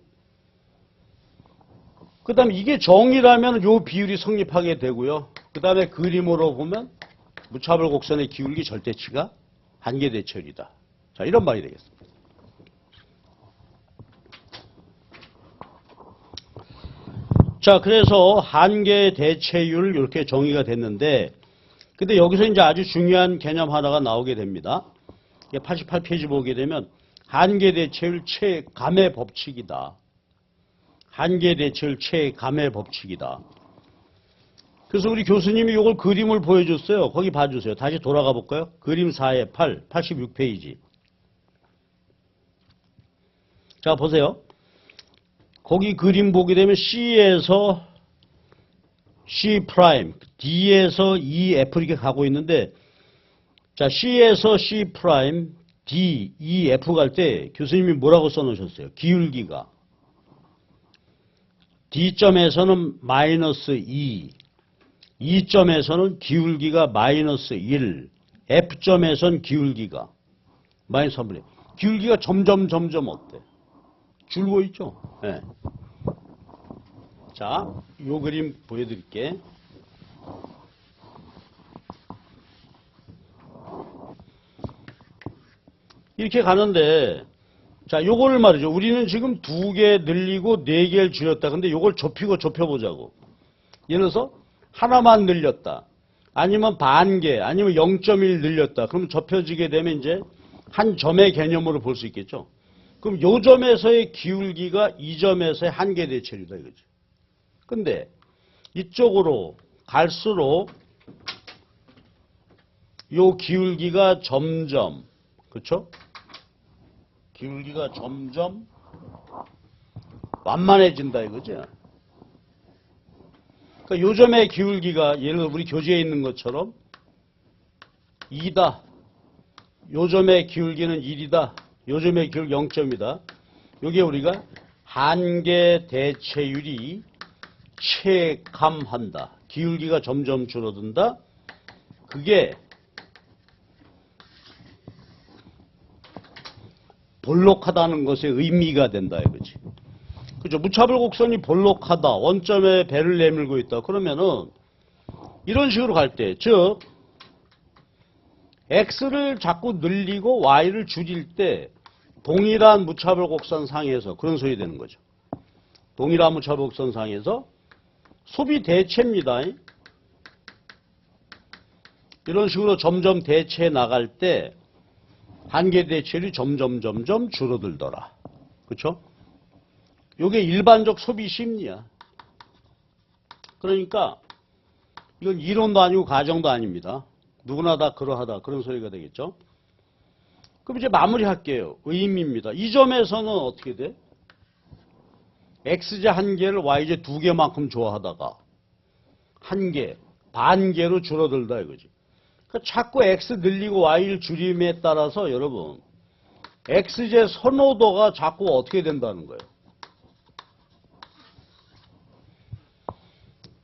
그 다음에 이게 정의라면 요 비율이 성립하게 되고요. 그 다음에 그림으로 보면 무차별 곡선의 기울기 절대치가 한계 대체율이다. 자, 이런 말이 되겠습니다. 자, 그래서 한계 대체율 이렇게 정의가 됐는데, 근데 여기서 이제 아주 중요한 개념 하나가 나오게 됩니다. 88페이지 보게 되면 한계 대체율 체감의 법칙이다. 한계 대체율 체감의 법칙이다. 그래서 우리 교수님이 이걸 그림을 보여줬어요. 거기 봐주세요. 다시 돌아가 볼까요? 그림 4의 8, 86페이지. 자, 보세요. 거기 그림 보게 되면 C에서 C', D에서 E, F 이렇게 가고 있는데, 자, C에서 C', D, E, F 갈 때 교수님이 뭐라고 써놓으셨어요? 기울기가. D점에서는 마이너스 2, E점에서는 기울기가 마이너스 1, F점에서는 기울기가 마이너스 3분의 1. 기울기가 점점 어때? 줄고 있죠? 네. 자, 요 그림 보여드릴게. 이렇게 가는데, 자, 요거를 말이죠. 우리는 지금 2개 늘리고 4개를 줄였다. 근데 요걸 좁혀보자고. 예를 들어서 하나만 늘렸다. 아니면 반 개, 아니면 0.1 늘렸다. 그럼 좁혀지게 되면 이제 한 점의 개념으로 볼 수 있겠죠. 그럼 요 점에서의 기울기가 이 점에서의 한계 대체율이다 이거지. 근데 이쪽으로 갈수록 요 기울기가 점점, 그렇죠? 기울기가 점점 완만해진다 이거죠. 그러니까 요점의 기울기가 예를 들어 우리 교재에 있는 것처럼 2다. 요점의 기울기는 1이다. 요점의 기울기 0점이다. 요게 우리가 한계 대체율이 체감한다. 기울기가 점점 줄어든다. 그게 볼록하다는 것의 의미가 된다 이거지. 그죠? 무차별 곡선이 볼록하다. 원점에 배를 내밀고 있다. 그러면은 이런 식으로 갈 때, 즉 x를 자꾸 늘리고 y를 줄일 때 동일한 무차별 곡선 상에서 그런 소리 되는 거죠. 동일한 무차별 곡선 상에서 소비 대체입니다. 이런 식으로 점점 대체해 나갈 때 한계 대체율이 점점 줄어들더라. 그렇죠? 이게 일반적 소비 심리야. 그러니까 이건 이론도 아니고 가정도 아닙니다. 누구나 다 그러하다. 그런 소리가 되겠죠. 그럼 이제 마무리할게요. 의미입니다. 이 점에서는 어떻게 돼? x제 한 개를 y제 두 개만큼 좋아하다가 한 개, 반 개로 줄어들다 이거지. 그러니까 자꾸 x 늘리고 y를 줄임에 따라서 여러분 x제 선호도가 자꾸 어떻게 된다는 거예요.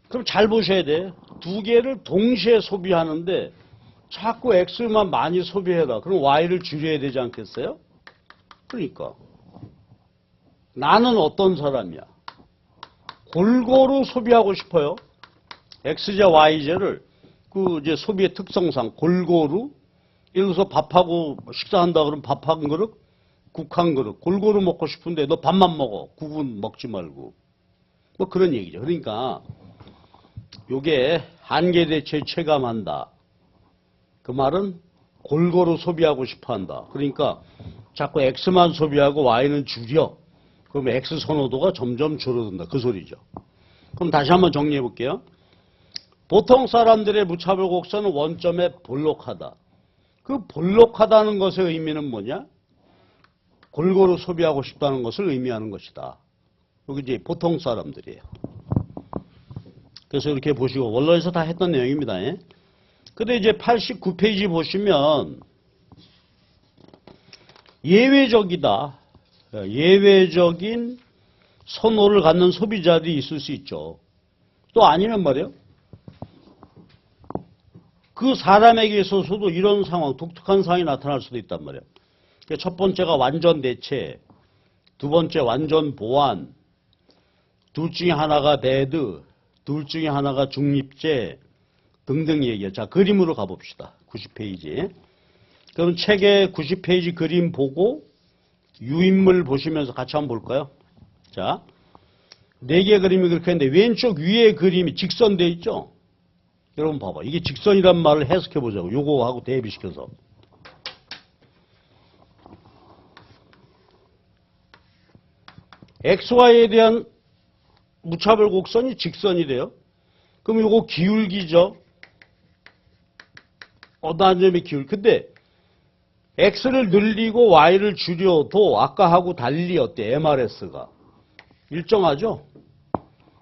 그럼 잘 보셔야 돼. 두 개를 동시에 소비하는데 자꾸 x만 많이 소비해라. 그럼 y를 줄여야 되지 않겠어요? 그러니까 나는 어떤 사람이야? 골고루 소비하고 싶어요. x제, y제를 그 이제 소비의 특성상 골고루, 예를 들어서 밥하고 식사한다 그러면 밥 한 그릇, 국 한 그릇, 골고루 먹고 싶은데 너 밥만 먹어. 국은 먹지 말고. 뭐 그런 얘기죠. 그러니까 요게 한계대체 체감한다. 그 말은 골고루 소비하고 싶어 한다. 그러니까 자꾸 X만 소비하고 Y는 줄여. 그럼 X 선호도가 점점 줄어든다. 그 소리죠. 그럼 다시 한번 정리해 볼게요. 보통 사람들의 무차별 곡선은 원점에 볼록하다. 그 볼록하다는 것의 의미는 뭐냐? 골고루 소비하고 싶다는 것을 의미하는 것이다. 여기 이제 보통 사람들이에요. 그래서 이렇게 보시고 원론에서 다 했던 내용입니다. 예? 근데 이제 89페이지 보시면 예외적이다. 예외적인 선호를 갖는 소비자들이 있을 수 있죠. 또 아니면 말이에요. 그 사람에게 있어서도 이런 상황, 독특한 상황이 나타날 수도 있단 말이에요. 첫 번째가 완전 대체, 두 번째 완전 보완, 둘 중에 하나가 배드, 둘 중에 하나가 중립제 등등 얘기예요. 자, 그림으로 가봅시다. 90페이지. 그럼 책의 90페이지 그림 보고 유인물 보시면서 같이 한번 볼까요? 자, 4개의 그림이 그렇게 했는데 왼쪽 위에 그림이 직선돼 있죠? 여러분 봐봐. 이게 직선이란 말을 해석해 보자고. 요거하고 대비시켜서. XY에 대한 무차별 곡선이 직선이래요. 그럼 요거 기울기죠. 어떤 점이 기울. 근데 X를 늘리고 Y를 줄여도 아까하고 달리 어때? MRS가. 일정하죠?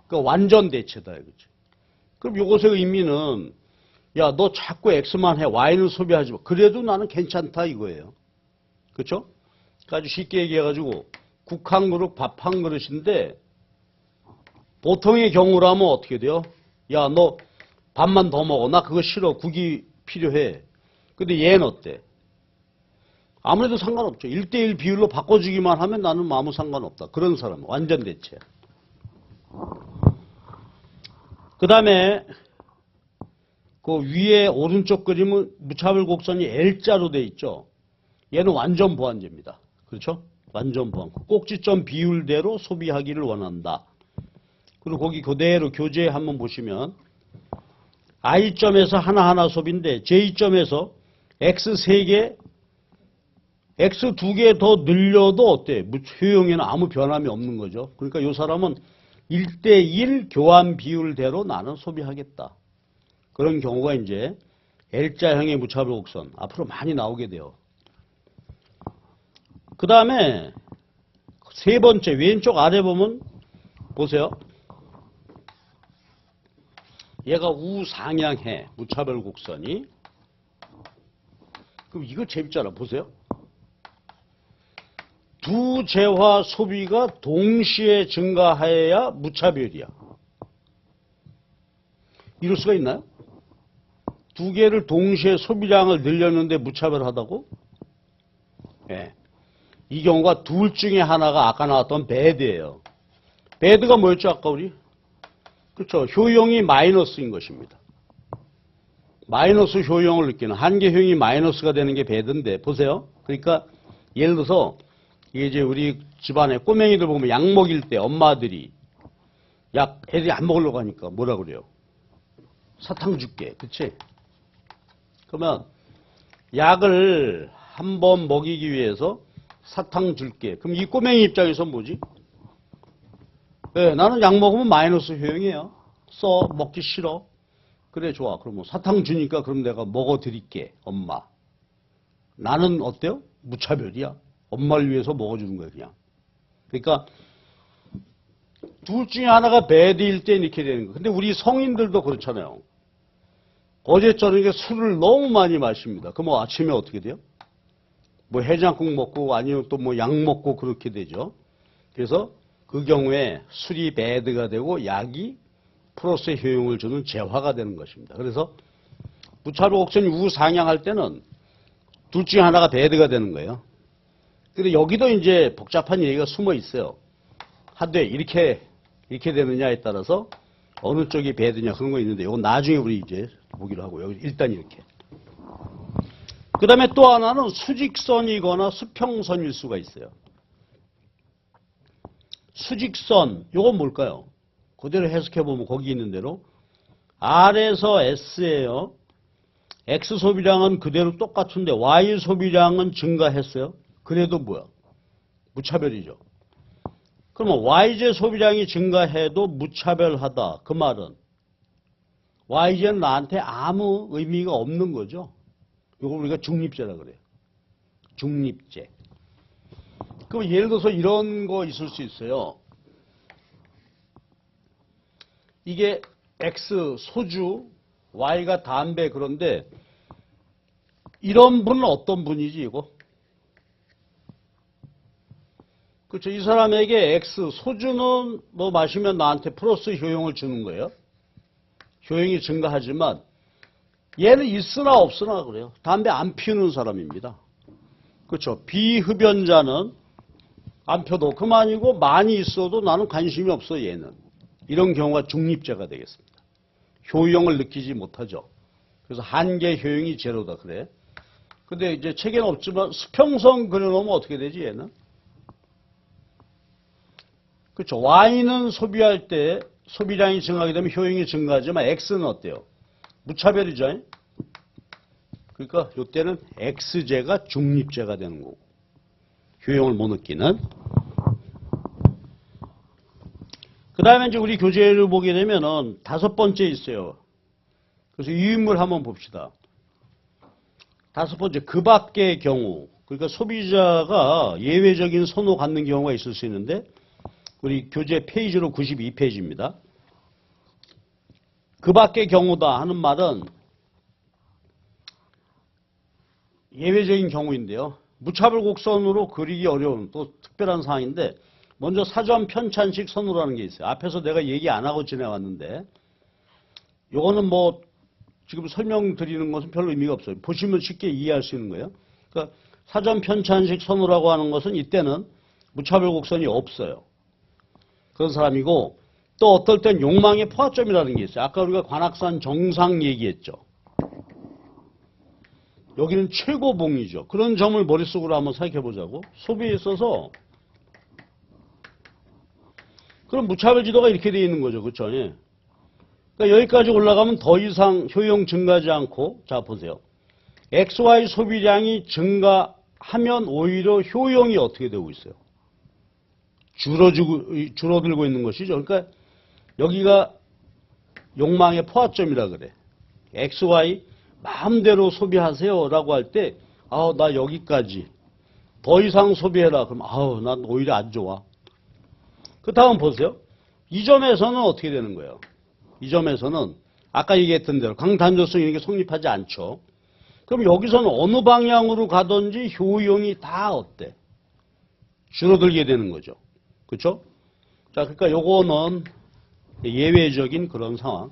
그러니까 완전 대체다 이거지. 그럼 요것의 의미는 야, 너 자꾸 X만 해. Y는 소비하지 마. 그래도 나는 괜찮다 이거예요. 그렇죠? 아주 쉽게 얘기해가지고 국 한 그릇, 밥 한 그릇인데 보통의 경우라면 어떻게 돼요? 야, 너 밥만 더 먹어. 나 그거 싫어. 국이 필요해. 근데 얘는 어때? 아무래도 상관없죠. 1대1 비율로 바꿔주기만 하면 나는 아무 상관없다. 그런 사람. 완전 대체. 그 다음에 그 위에 오른쪽 그림은 무차별 곡선이 L자로 돼 있죠. 얘는 완전 보완제입니다. 그렇죠? 완전 보완. 꼭지점 비율대로 소비하기를 원한다. 그리고 거기 그대로 교재 한번 보시면 I점에서 하나하나 소비인데 J점에서 X 3개, X 2개 더 늘려도 어때? 효용에는 아무 변함이 없는 거죠. 그러니까 이 사람은 1대1 교환 비율대로 나는 소비하겠다. 그런 경우가 이제 L자형의 무차별 곡선 앞으로 많이 나오게 돼요. 그 다음에 세 번째 왼쪽 아래 보면 보세요. 얘가 우상향해. 무차별 곡선이. 그럼 이거 재밌잖아. 보세요. 두 재화 소비가 동시에 증가해야 무차별이야. 이럴 수가 있나요? 두 개를 동시에 소비량을 늘렸는데 무차별하다고? 네. 이 경우가 둘 중에 하나가 아까 나왔던 배드예요. 배드가 뭐였죠? 아까 우리? 그렇죠. 효용이 마이너스인 것입니다. 마이너스 효용을 느끼는 한계 효용이 마이너스가 되는 게 배드인데 보세요. 그러니까 예를 들어서 이게 이제 우리 집안에 꼬맹이들 보면 약 먹일 때 엄마들이 약 애들이 안 먹으려고 하니까 뭐라 그래요? 사탕 줄게. 그치? 그러면 약을 한 번 먹이기 위해서 사탕 줄게. 그럼 이 꼬맹이 입장에서 뭐지? 네, 나는 약 먹으면 마이너스 효용이에요. 먹기 싫어. 그래, 좋아. 그럼 뭐 사탕 주니까 그럼 내가 먹어드릴게, 엄마. 나는 어때요? 무차별이야. 엄마를 위해서 먹어주는 거예요, 그냥. 그러니까 둘 중에 하나가 배드일 때 이렇게 되는 거예요. 근데 우리 성인들도 그렇잖아요. 어제 저녁에 술을 너무 많이 마십니다. 그럼 뭐 아침에 어떻게 돼요? 뭐 해장국 먹고 아니면 또 뭐 약 먹고 그렇게 되죠. 그래서 그 경우에 술이 배드가 되고 약이 플러스 효용을 주는 재화가 되는 것입니다. 그래서 무차별 곡선이 우상향할 때는 둘 중에 하나가 배드가 되는 거예요. 근데 여기도 이제 복잡한 얘기가 숨어 있어요. 하되 이렇게 되느냐에 따라서 어느 쪽이 배드냐 그런 거 있는데 이건 나중에 우리 이제 보기로 하고요. 일단 이렇게. 그 다음에 또 하나는 수직선이거나 수평선일 수가 있어요. 수직선, 요건 뭘까요? 그대로 해석해보면 거기 있는 대로 R에서 S예요. X 소비량은 그대로 똑같은데 Y 소비량은 증가했어요. 그래도 뭐야? 무차별이죠. 그러면 YJ 소비량이 증가해도 무차별하다. 그 말은 YJ는 나한테 아무 의미가 없는 거죠. 이걸 우리가 중립제라 그래요. 중립제. 그럼 예를 들어서 이런 거 있을 수 있어요. 이게 X 소주, Y가 담배. 그런데 이런 분은 어떤 분이지 이거? 그렇죠. 이 사람에게 X 소주는 뭐 마시면 나한테 플러스 효용을 주는 거예요. 효용이 증가하지만 얘는 있으나 없으나 그래요. 담배 안 피우는 사람입니다. 그렇죠. 비흡연자는 안 펴도 그만이고 많이 있어도 나는 관심이 없어 얘는. 이런 경우가 중립제가 되겠습니다. 효용을 느끼지 못하죠. 그래서 한계 효용이 제로다 그래. 근데 이제 책에는 없지만 수평성 그려놓으면 어떻게 되지 얘는? 그렇죠. Y는 소비할 때 소비량이 증가하게 되면 효용이 증가하지만 X는 어때요? 무차별이죠. 그러니까 이때는 X제가 중립제가 되는 거고 효용을 못 느끼는. 그 다음에 이제 우리 교재를 보게 되면은 5번째 있어요. 그래서 이 인물 한번 봅시다. 5번째, 그 밖의 경우. 그러니까 소비자가 예외적인 선호 갖는 경우가 있을 수 있는데 우리 교재 페이지로 92페이지입니다. 그 밖의 경우다 하는 말은 예외적인 경우인데요. 무차별 곡선으로 그리기 어려운 또 특별한 사항인데 먼저 사전 편찬식 선호라는 게 있어요. 앞에서 내가 얘기 안 하고 지내왔는데 요거는 뭐 지금 설명드리는 것은 별로 의미가 없어요. 보시면 쉽게 이해할 수 있는 거예요. 그러니까 사전 편찬식 선호라고 하는 것은 이때는 무차별 곡선이 없어요. 그런 사람이고 또 어떨 땐 욕망의 포화점이라는 게 있어요. 아까 우리가 관악산 정상 얘기했죠. 여기는 최고봉이죠. 그런 점을 머릿속으로 한번 생각해 보자고. 소비에 있어서 그럼 무차별 지도가 이렇게 되어 있는 거죠. 그렇죠? 예. 그러니까 여기까지 올라가면 더 이상 효용 증가하지 않고 자 보세요. XY 소비량이 증가하면 오히려 효용이 어떻게 되고 있어요? 줄어들고 있는 것이죠. 그러니까 여기가 욕망의 포화점이라 그래. XY 마음대로 소비하세요라고 할 때 나 여기까지 더 이상 소비해라. 그럼 난 오히려 안 좋아. 그 다음 보세요. 이 점에서는 어떻게 되는 거예요? 이 점에서는 아까 얘기했던 대로 강단조성 이런 게 성립하지 않죠. 그럼 여기서는 어느 방향으로 가든지 효용이 다 어때? 줄어들게 되는 거죠. 그렇죠? 자, 그러니까 요거는 예외적인 그런 상황.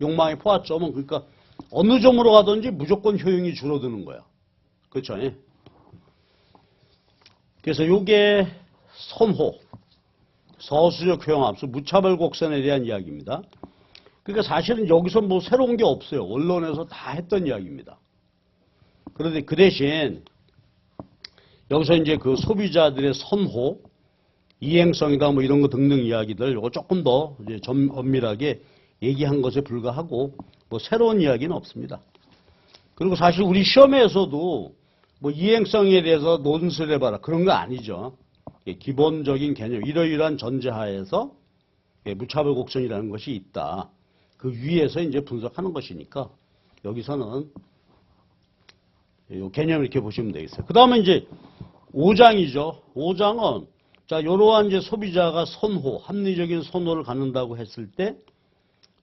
욕망의 포화점은 그러니까 어느 점으로 가든지 무조건 효용이 줄어드는 거야. 그렇죠? 예? 그래서 요게 선호, 서술적 효용함수, 무차별 곡선에 대한 이야기입니다. 그러니까 사실은 여기서 뭐 새로운 게 없어요. 언론에서 다 했던 이야기입니다. 그런데 그 대신 여기서 이제 그 소비자들의 선호, 이행성이다 뭐 이런 거 등등 이야기들 요거 조금 더 이제 엄밀하게 얘기한 것에 불과하고 뭐 새로운 이야기는 없습니다. 그리고 사실 우리 시험에서도 뭐 이행성에 대해서 논술을 해봐라 그런 거 아니죠. 기본적인 개념 이러이러한 전제하에서 무차별 곡선이라는 것이 있다. 그 위에서 이제 분석하는 것이니까 여기서는 이 개념을 이렇게 보시면 되겠어요. 그 다음에 이제 5장이죠. 5장은 자, 이러한 이제 소비자가 선호, 합리적인 선호를 갖는다고 했을 때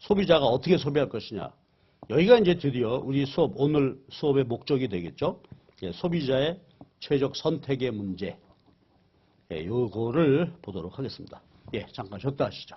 소비자가 어떻게 소비할 것이냐. 여기가 이제 드디어 우리 수업, 오늘 수업의 목적이 되겠죠. 소비자의 최적 선택의 문제. 요거를 보도록 하겠습니다. 잠깐 쉬었다 하시죠.